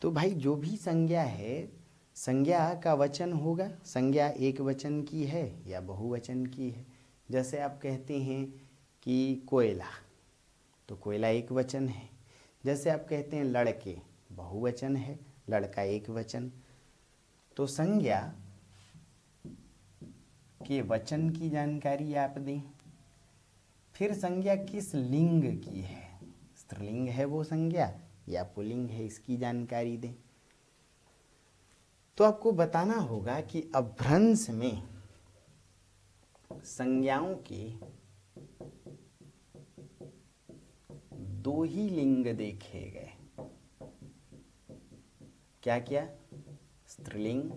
Speaker 1: तो भाई जो भी संज्ञा है, संज्ञा का वचन होगा। संज्ञा एक वचन की है या बहुवचन की है। जैसे आप कहते हैं कि कोयला, तो कोयला एक वचन है। जैसे आप कहते हैं लड़के, बहुवचन है, लड़का एक वचन। तो संज्ञा के वचन की जानकारी आप दें। फिर संज्ञा किस लिंग की है, स्त्रीलिंग है वो संज्ञा या पुल्लिंग है, इसकी जानकारी दें। तो आपको बताना होगा कि अपभ्रंश में संज्ञाओं के दो ही लिंग देखे गए। क्या क्या? स्त्रीलिंग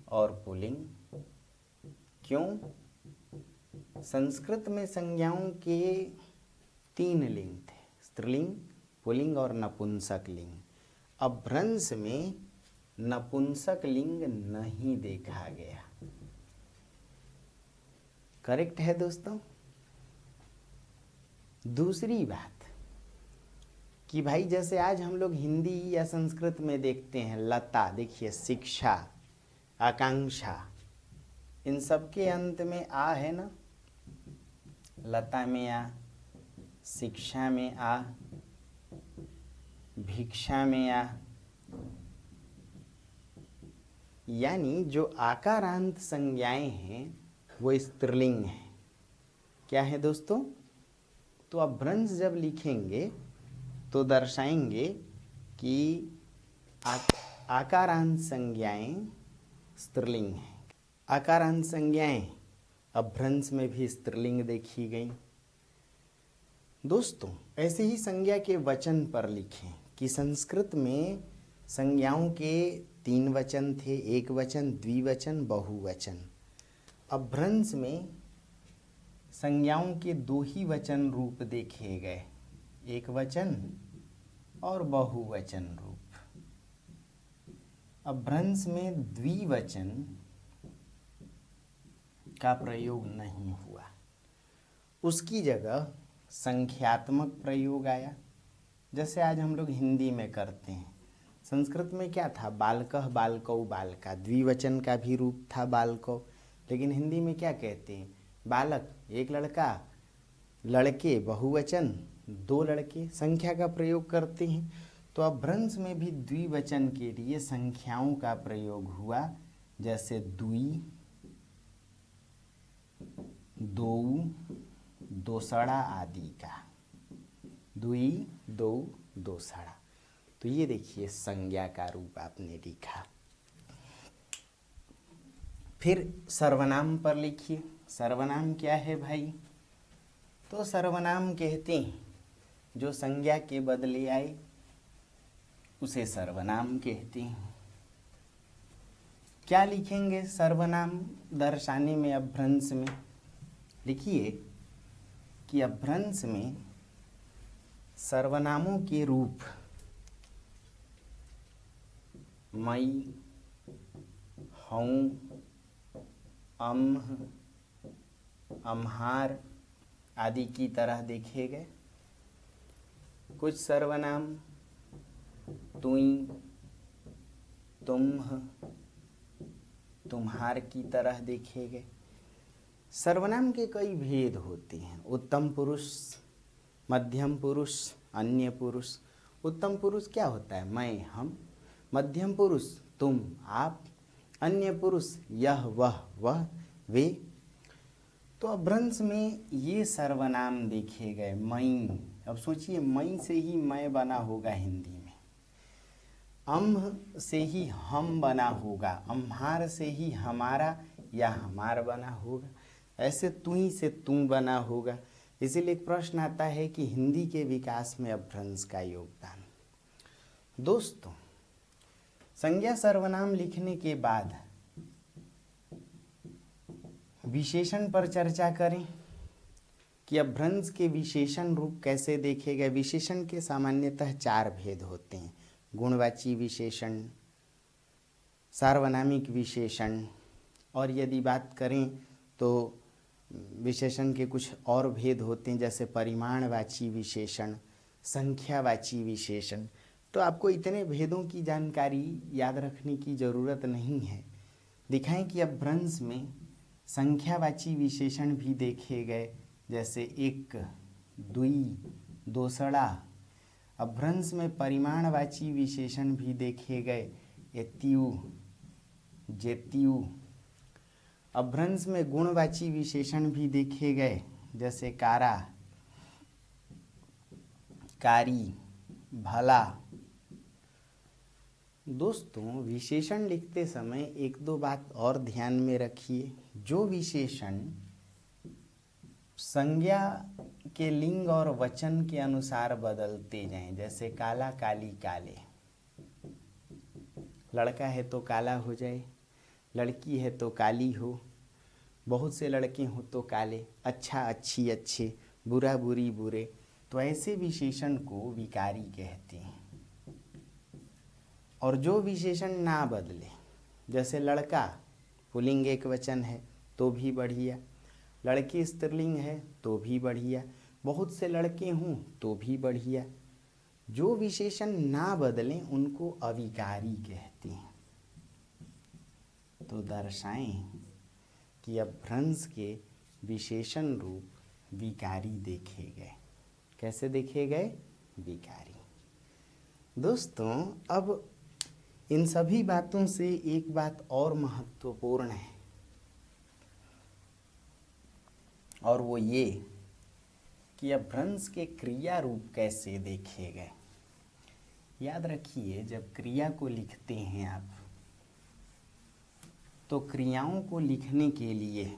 Speaker 1: और पुल्लिंग। क्यों? संस्कृत में संज्ञाओं के 3 लिंग थे, स्त्रीलिंग, पुल्लिंग और नपुंसक लिंग। अपभ्रंश में नपुंसक लिंग नहीं देखा गया। करेक्ट है दोस्तों। दूसरी बात कि भाई जैसे आज हम लोग हिंदी या संस्कृत में देखते हैं लता, देखिए शिक्षा, आकांक्षा, इन सब के अंत में आ है ना। लता में आ, शिक्षा में आ, भिक्षा में आ, यानी जो आकारांत संज्ञाएं हैं वो स्त्रीलिंग है। क्या है दोस्तों? तो अपभ्रंश जब लिखेंगे तो दर्शाएंगे कि आकारांत संज्ञाएं स्त्रीलिंग हैं। आकारांत संज्ञाएं अपभ्रंश में भी स्त्रीलिंग देखी गई। दोस्तों ऐसे ही संज्ञा के वचन पर लिखें कि संस्कृत में संज्ञाओं के 3 वचन थे, एक वचन, द्विवचन, बहुवचन। अपभ्रंश में संज्ञाओं के 2 ही वचन रूप देखे गए, एक वचन और बहुवचन रूप। अपभ्रंश में द्विवचन का प्रयोग नहीं हुआ, उसकी जगह संख्यात्मक प्रयोग आया, जैसे आज हम लोग हिंदी में करते हैं। संस्कृत में क्या था? बालकः, बालकौ, बालका, द्विवचन का भी रूप था बालकौ। लेकिन हिंदी में क्या कहते हैं? बालक एक लड़का, लड़के बहुवचन 2 लड़के, संख्या का प्रयोग करते हैं। तो अपभ्रंश में भी द्विवचन के लिए संख्याओं का प्रयोग हुआ, जैसे द्वि, दो, दोसड़ा आदि का। द्वि, दो, दोसड़ा। तो ये देखिए संज्ञा का रूप आपने लिखा। फिर सर्वनाम पर लिखिए। सर्वनाम क्या है भाई? तो सर्वनाम कहते हैं जो संज्ञा के बदले आए उसे सर्वनाम कहते हैं। क्या लिखेंगे सर्वनाम दर्शाने में? अपभ्रंश में लिखिए कि अपभ्रंश में सर्वनामों के रूप मई, हऊँ, अम्ह, अम्हार आदि की तरह देखे गए। कुछ सर्वनाम तुई, तुम्ह, तुम्हार की तरह देखे गए। सर्वनाम के कई भेद होते हैं, उत्तम पुरुष, मध्यम पुरुष, अन्य पुरुष। उत्तम पुरुष क्या होता है? मैं, हम। मध्यम पुरुष तुम, आप। अन्य पुरुष यह, वह, वे। तो अभ्रंश में ये सर्वनाम देखे गए। मई, अब सोचिए मई से ही मैं बना होगा हिंदी में, अम्ह से ही हम बना होगा, अम्हार से ही हमारा या हमार बना होगा, ऐसे तुई से तू बना होगा। इसीलिए एक प्रश्न आता है कि हिंदी के विकास में अभ्रंश का योगदान। दोस्तों, संज्ञा सर्वनाम लिखने के बाद विशेषण पर चर्चा करें कि अभ्रंश के विशेषण रूप कैसे देखे गए। विशेषण के सामान्यतः 4 भेद होते हैं: गुणवाची विशेषण, सार्वनामिक विशेषण, और यदि बात करें तो विशेषण के कुछ और भेद होते हैं, जैसे परिमाणवाची विशेषण, संख्यावाची विशेषण। तो आपको इतने भेदों की जानकारी याद रखने की ज़रूरत नहीं है। दिखाएं कि अभ्रंश में संख्यावाची विशेषण भी देखे गए, जैसे एक, दुई, दोसड़ा। अभ्रंश में परिमाणवाची विशेषण भी देखे गए, एत्यु, जेत्यु। अभ्रंश में गुणवाची विशेषण भी देखे गए, जैसे कारा, कारी, भला। दोस्तों, विशेषण लिखते समय एक दो बात और ध्यान में रखिए। जो विशेषण संज्ञा के लिंग और वचन के अनुसार बदलते जाएं, जैसे काला, काली, काले। लड़का है तो काला हो जाए, लड़की है तो काली हो, बहुत से लड़के हो तो काले, अच्छा, अच्छी, अच्छे, बुरा, बुरी, बुरे। तो ऐसे विशेषण को विकारी कहते हैं। और जो विशेषण ना बदले, जैसे लड़का पुल्लिंग एक वचन है तो भी बढ़िया, लड़की स्त्रीलिंग है तो भी बढ़िया, बहुत से लड़के हों तो भी बढ़िया। जो विशेषण ना बदलें उनको अविकारी कहते हैं। तो दर्शाएं कि अभ्रंश के विशेषण रूप विकारी देखे गए। कैसे देखे गए? विकारी। दोस्तों, अब इन सभी बातों से एक बात और महत्वपूर्ण है, और वो ये कि अभ्रंश के क्रिया रूप कैसे देखे गए। याद रखिए, जब क्रिया को लिखते हैं आप, तो क्रियाओं को लिखने के लिए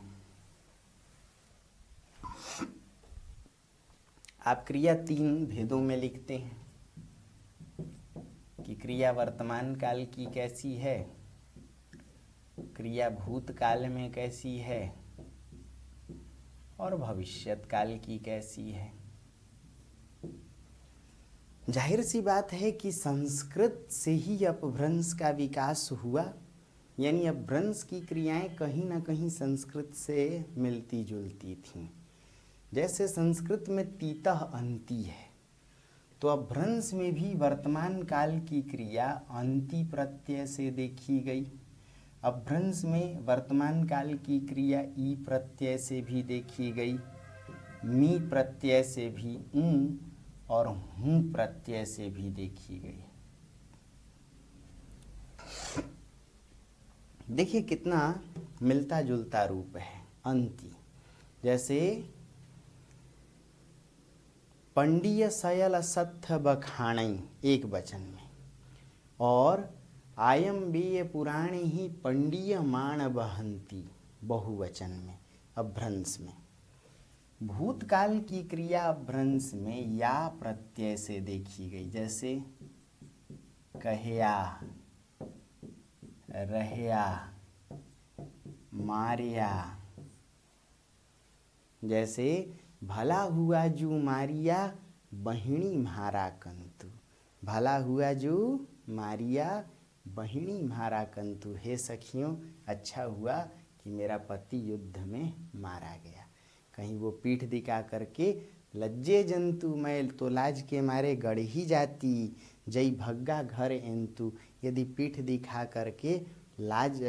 Speaker 1: आप क्रिया 3 भेदों में लिखते हैं कि क्रिया वर्तमान काल की कैसी है, क्रिया भूतकाल में कैसी है, और भविष्यत काल की कैसी है। जाहिर सी बात है कि संस्कृत से ही अपभ्रंश का विकास हुआ, यानी अपभ्रंश की क्रियाएं कहीं ना कहीं संस्कृत से मिलती जुलती थीं। जैसे संस्कृत में तीतः अंति है, तो अपभ्रंश में भी वर्तमान काल की क्रिया अंति प्रत्यय से देखी गई। अपभ्रंश में वर्तमान काल की क्रिया ई प्रत्यय से भी देखी गई, मी प्रत्यय से भी, ऊ और हूँ प्रत्यय से भी देखी गई। देखिए कितना मिलता जुलता रूप है। अंति, जैसे पंडिय सयल सत्थ बखाणई एक वचन में, और आयम बेय पुराणे ही पंडिय मान बहंती बहुवचन में, अभ्रंश में। भूतकाल की क्रिया अभ्रंश में या प्रत्यय से देखी गई, जैसे कहया, रहया, मारिया। जैसे भला हुआ जो मारिया बहिणी म्हारा कंतु, भला हुआ जो मारिया बहिणी म्हारा कंतु। हे सखियों, अच्छा हुआ कि मेरा पति युद्ध में मारा गया। कहीं वो पीठ दिखा करके लज्जे जंतु मैल, तो लाज के मारे गड़ ही जाती, जई भग्गा घर एंतु। यदि पीठ दिखा करके लाज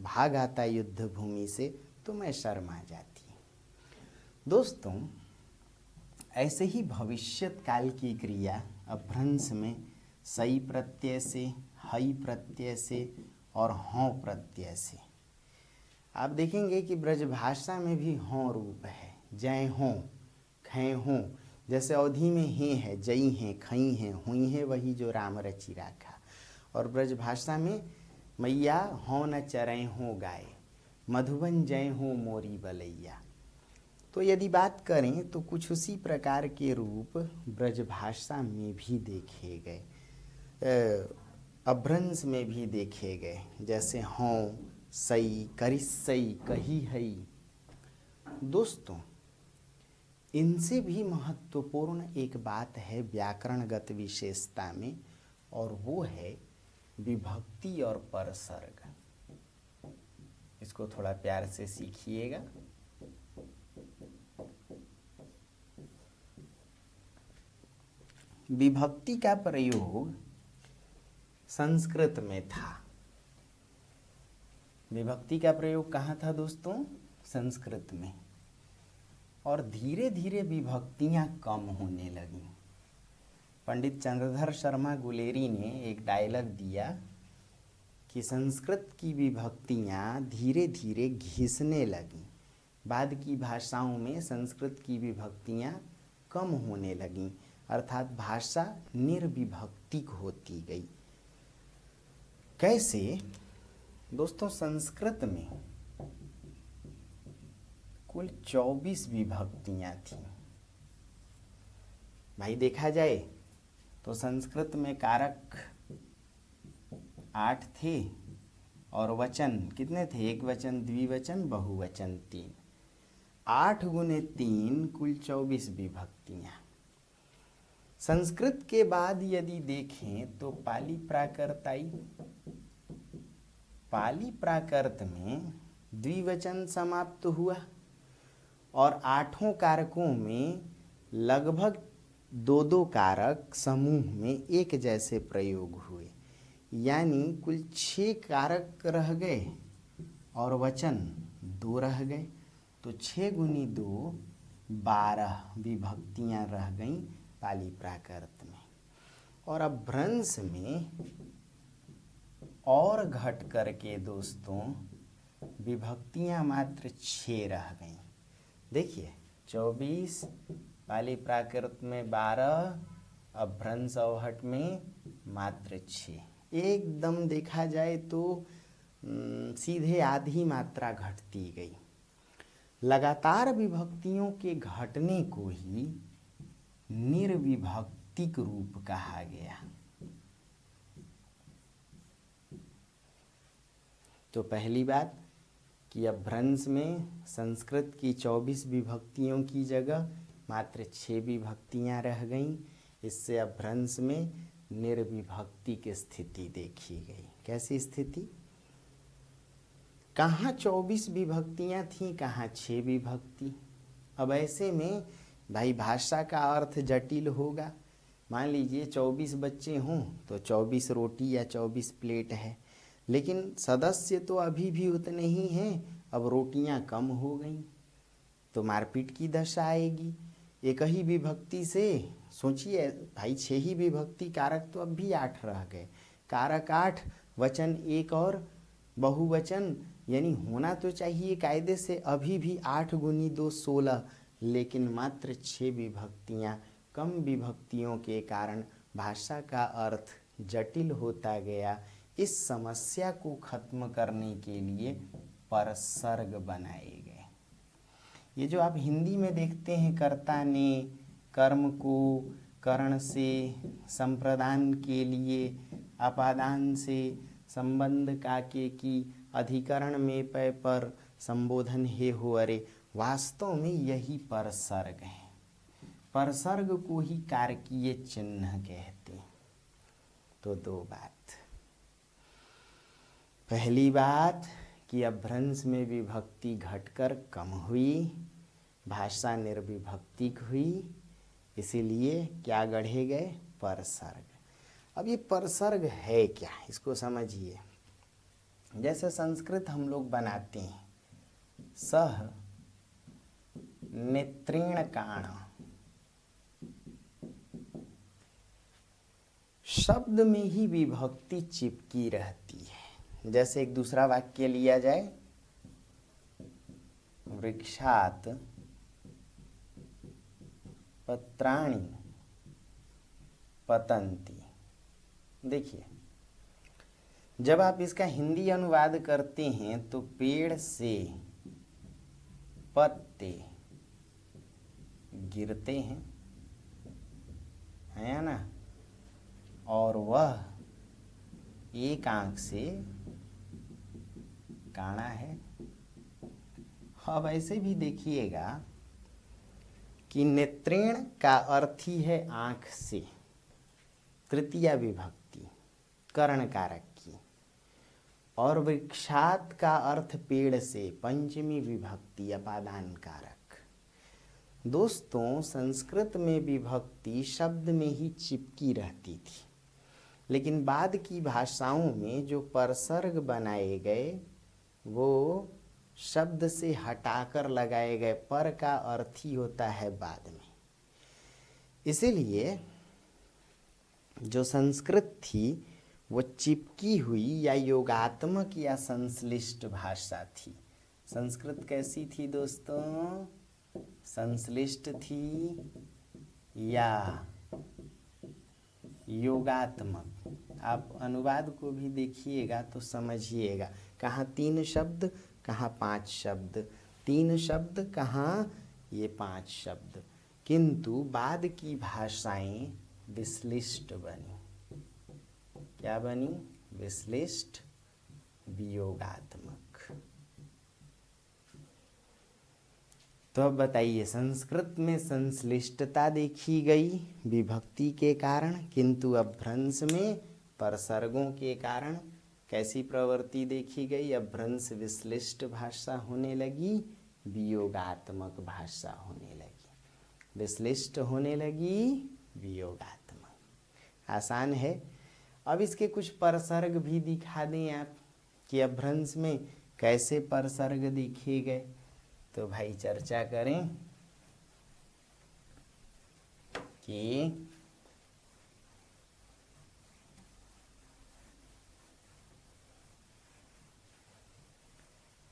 Speaker 1: भाग आता युद्ध भूमि से तो मैं शर्मा जाती। दोस्तों, ऐसे ही भविष्यत काल की क्रिया अभ्रंश में सई प्रत्यय से, हई प्रत्यय से और हों प्रत्यय से। आप देखेंगे कि ब्रजभाषा में भी हों रूप है, जय हों, खै हों। जैसे अवधि में हे है, जई हैं, खई हैं, हुई है वही जो राम रचि राखा। और ब्रजभाषा में मैया हों न चरै हों गाय, मधुबन जय हों मोरी बलैया। तो यदि बात करें तो कुछ उसी प्रकार के रूप ब्रजभाषा में भी देखे गए, अभ्रंश में भी देखे गए। जैसे हों, सई, करिसई, कही हई। दोस्तों, इनसे भी महत्वपूर्ण एक बात है व्याकरणगत विशेषता में, और वो है विभक्ति और परसर्ग। इसको थोड़ा प्यार से सीखिएगा। विभक्ति का प्रयोग संस्कृत में था। विभक्ति का प्रयोग कहाँ था दोस्तों? संस्कृत में। और धीरे धीरे विभक्तियाँ कम होने लगीं। पंडित चंद्रधर शर्मा गुलेरी ने एक डायलॉग दिया कि संस्कृत की विभक्तियाँ धीरे धीरे घिसने लगीं। बाद की भाषाओं में संस्कृत की विभक्तियाँ कम होने लगीं, अर्थात भाषा निर्विभक्तिक होती गई। कैसे? दोस्तों, संस्कृत में कुल 24 विभक्तियाँ थीं। भाई देखा जाए तो संस्कृत में कारक 8 थे और वचन कितने थे? एक वचन, द्विवचन, बहुवचन 3। 8 गुने 3 कुल 24 विभक्तियाँ। संस्कृत के बाद यदि देखें तो पाली प्राकृत आई। पाली प्राकृत में द्विवचन समाप्त हुआ और 8 कारकों में लगभग 2-2 कारक समूह में एक जैसे प्रयोग हुए, यानी कुल 6 कारक रह गए और वचन 2 रह गए। तो 6 गुनी 2 12 विभक्तियाँ रह गईं पाली प्राकृत में। और अपभ्रंश में और घट करके दोस्तों विभक्तियाँ मात्र 6 रह गईं। देखिए, 24 पाली प्राकृत में 12, अपभ्रंश अवहट में मात्र 6। एकदम देखा जाए तो सीधे आधी मात्रा घटती गई। लगातार विभक्तियों के घटने को ही निर्विभक्तिक रूप कहा गया। तो पहली बात कि अपभ्रंश में संस्कृत की 24 विभक्तियों की जगह मात्र 6 विभक्तियां रह गईं। इससे अपभ्रंश में निर्विभक्ति की स्थिति देखी गई। कैसी स्थिति? कहाँ 24 विभक्तियां थीं, कहाँ 6 विभक्ति। अब ऐसे में भाई भाषा का अर्थ जटिल होगा। मान लीजिए 24 बच्चे हों तो 24 रोटी या 24 प्लेट है, लेकिन सदस्य तो अभी भी उतने ही हैं। अब रोटियां कम हो गईं तो मारपीट की दशा आएगी। एक ही विभक्ति से सोचिए भाई, 6 ही विभक्ति, कारक तो अब भी 8 रह गए। कारक 8, वचन 1 और बहुवचन, यानी होना तो चाहिए कायदे से अभी भी 8 गुनी 2 16, लेकिन मात्र 6 विभक्तियाँ। कम विभक्तियों के कारण भाषा का अर्थ जटिल होता गया। इस समस्या को खत्म करने के लिए परसर्ग बनाए गए। ये जो आप हिंदी में देखते हैं, कर्ता ने कर्म को करण से, संप्रदान के लिए, अपादान से, संबंध काके की, अधिकरण में पै पर, संबोधन हे हो अरे, वास्तव में यही परसर्ग है। परसर्ग को ही कारकीय चिन्ह कहते हैं। तो 2 बात। पहली बात कि अपभ्रंश में विभक्ति घटकर कम हुई, भाषा निर्विभक्तिक हुई, इसीलिए क्या गढ़े गए? परसर्ग। अब ये परसर्ग है क्या, इसको समझिए। जैसे संस्कृत हम लोग बनाते हैं, सह नेत्रेण काण, शब्द में ही विभक्ति चिपकी रहती है। जैसे एक दूसरा वाक्य लिया जाए, वृक्षात पत्राणि पतन्ति। देखिए, जब आप इसका हिंदी अनुवाद करते हैं तो पेड़ से पत्ते गिरते हैं, है ना, और वह एक आंख से काना है। अब ऐसे भी देखिएगा कि नेत्रेण का अर्थ ही है आंख से, तृतीया विभक्ति कर्ण कारक की, और वृक्षात का अर्थ पेड़ से, पंचमी विभक्ति अपादान कारक। दोस्तों, संस्कृत में विभक्ति शब्द में ही चिपकी रहती थी, लेकिन बाद की भाषाओं में जो परसर्ग बनाए गए वो शब्द से हटाकर लगाए गए। पर का अर्थ ही होता है बाद में। इसीलिए जो संस्कृत थी वो चिपकी हुई या योगात्मक या संश्लिष्ट भाषा थी। संस्कृत कैसी थी दोस्तों? संश्लिष्ट थी या योगात्मक। आप अनुवाद को भी देखिएगा तो समझिएगा, कहाँ 3 शब्द, कहाँ 5 शब्द, 3 शब्द, कहाँ ये 5 शब्द, किंतु बाद की भाषाएं विश्लिष्ट बनी। क्या बनी? विश्लिष्ट, वियोगात्मक। तो अब बताइए, संस्कृत में संश्लिष्टता देखी गई विभक्ति के कारण, किंतु अपभ्रंश में परसर्गों के कारण कैसी प्रवृत्ति देखी गई? अपभ्रंश विश्लिष्ट भाषा होने लगी, वियोगात्मक भाषा होने लगी। विश्लिष्ट होने लगी, वियोगात्मक। आसान है। अब इसके कुछ परसर्ग भी दिखा दें आप कि अपभ्रंश में कैसे परसर्ग दिखे गए, तो भाई चर्चा करें कि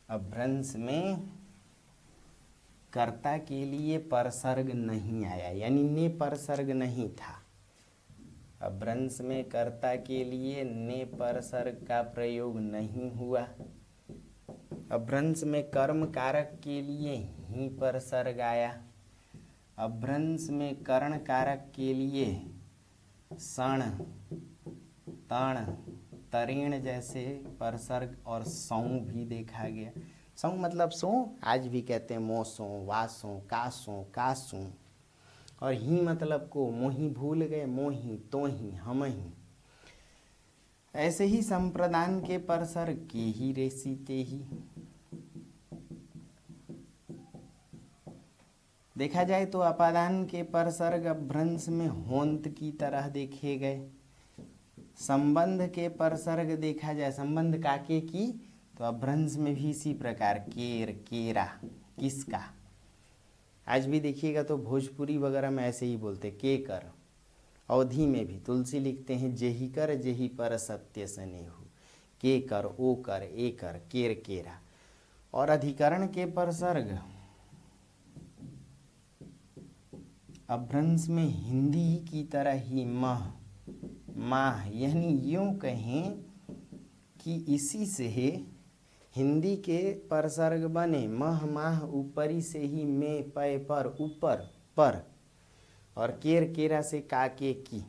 Speaker 1: अपभ्रंश में कर्ता के लिए परसर्ग नहीं आया, यानी ने परसर्ग नहीं था। अपभ्रंश में कर्ता के लिए ने परसर्ग का प्रयोग नहीं हुआ। अपभ्रंश में कर्म कारक के लिए ही परसर्ग आया। अपभ्रंश में कर्ण कारक के लिए सण, तण, तरेण जैसे परसर्ग और सौ भी देखा गया। सौ मतलब सो, आज भी कहते हैं मोसों, वासों, कासों, कासों, और ही मतलब को, मोही भूल गए, मोही, तोही, हमही। ऐसे ही संप्रदान के परसर्ग के ही रेसी ते ही। देखा जाए तो अपादान के परसर्ग अपभ्रंश में होंत की तरह देखे गए। संबंध के परसर्ग देखा जाए, संबंध काके की, तो अपभ्रंश में भी इसी प्रकार केर, केरा, किसका। आज भी देखिएगा तो भोजपुरी वगैरह में ऐसे ही बोलते, के कर। अवधि में भी तुलसी लिखते हैं, जेहि कर जेहि पर सत्य स्नेहु, के कर, ओ कर, ए कर, केर, केरा। और अधिकरण के परसर्ग अपभ्रंश में हिंदी की तरह ही मह, माह, यानी यूं कहें कि इसी से हिंदी के परसर्ग बने। मह, माह, ऊपरी से ही में, पय, पर, ऊपर, पर, और केर, केरा से काके की,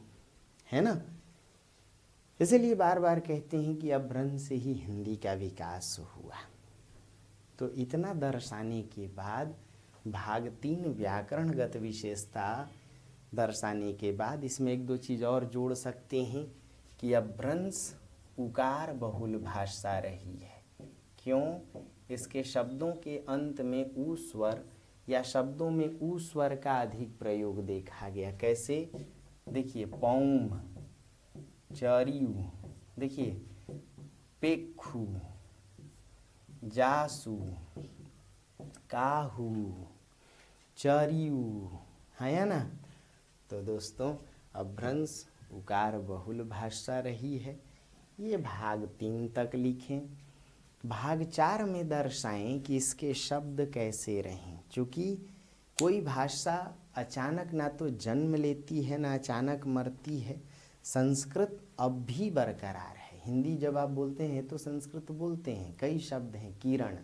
Speaker 1: है ना। इसलिए बार बार कहते हैं कि अपभ्रंश से ही हिंदी का विकास हुआ। तो इतना दर्शाने के बाद भाग 3 व्याकरणगत विशेषता दर्शाने के बाद इसमें 1-2 चीज़ और जोड़ सकते हैं कि अपभ्रंश उकार बहुल भाषा रही है। क्यों? इसके शब्दों के अंत में ऊ स्वर या शब्दों में ऊ स्वर का अधिक प्रयोग देखा गया। कैसे? देखिए, पौम, चरियु, देखिए पेखु, जासु, काहू, चरियु, है ना। तो दोस्तों, अपभ्रंश उकार बहुल भाषा रही है। ये भाग 3 तक लिखें। भाग 4 में दर्शाएं कि इसके शब्द कैसे रहें। चूँकि कोई भाषा अचानक ना तो जन्म लेती है ना अचानक मरती है, संस्कृत अब भी बरकरार है। हिंदी जब आप बोलते हैं तो संस्कृत बोलते हैं। कई शब्द हैं, किरण,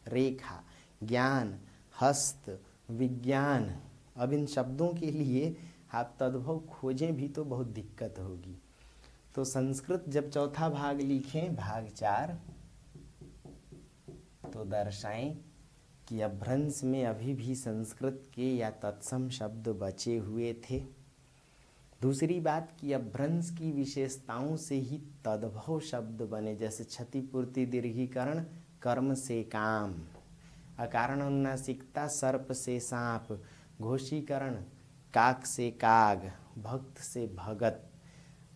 Speaker 1: रेखा, ज्ञान, हस्त, विज्ञान। अब इन शब्दों के लिए आप तद्भव खोजें भी तो बहुत दिक्कत होगी। तो संस्कृत जब चौथा भाग लिखें, भाग 4, तो दर्शाएं कि अपभ्रंश में अभी भी संस्कृत के या तत्सम शब्द बचे हुए थे। दूसरी बात कि अपभ्रंश की विशेषताओं से ही तद्भव शब्द बने, जैसे क्षतिपूर्ति दीर्घीकरण कर्म से काम, अकारण अनुनासिकता सर्प से सांप, घोषीकरण काक से काग, भक्त से भगत,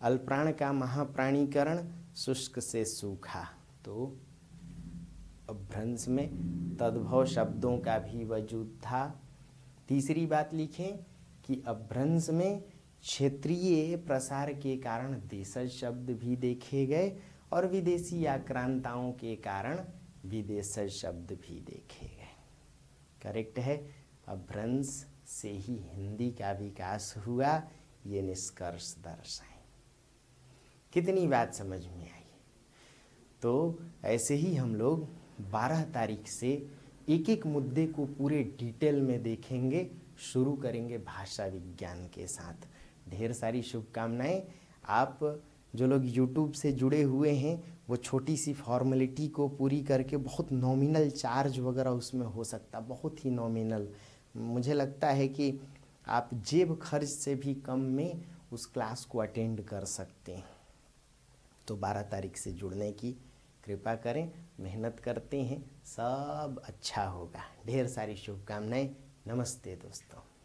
Speaker 1: अल्प्राण का महाप्राणीकरण शुष्क से सूखा। तो अपभ्रंश में तद्भव शब्दों का भी वजूद था। तीसरी बात लिखें कि अपभ्रंश में क्षेत्रीय प्रसार के कारण देशज शब्द भी देखे गए और विदेशी आक्रांताओं के कारण विदेशज शब्द भी देखे गए। करेक्ट है, अपभ्रंश से ही हिंदी का विकास हुआ, ये निष्कर्ष दर्शाएं। कितनी बात समझ में आई? तो ऐसे ही हम लोग 12 तारीख से एक एक मुद्दे को पूरे डिटेल में देखेंगे। शुरू करेंगे भाषा विज्ञान के साथ। ढेर सारी शुभकामनाएं। आप जो लोग YouTube से जुड़े हुए हैं वो छोटी सी फॉर्मेलिटी को पूरी करके, बहुत नॉमिनल चार्ज वगैरह उसमें हो सकता, बहुत ही नॉमिनल, मुझे लगता है कि आप जेब खर्च से भी कम में उस क्लास को अटेंड कर सकते हैं। तो 12 तारीख से जुड़ने की कृपा करें, मेहनत करते हैं, सब अच्छा होगा। ढेर सारी शुभकामनाएं। नमस्ते दोस्तों।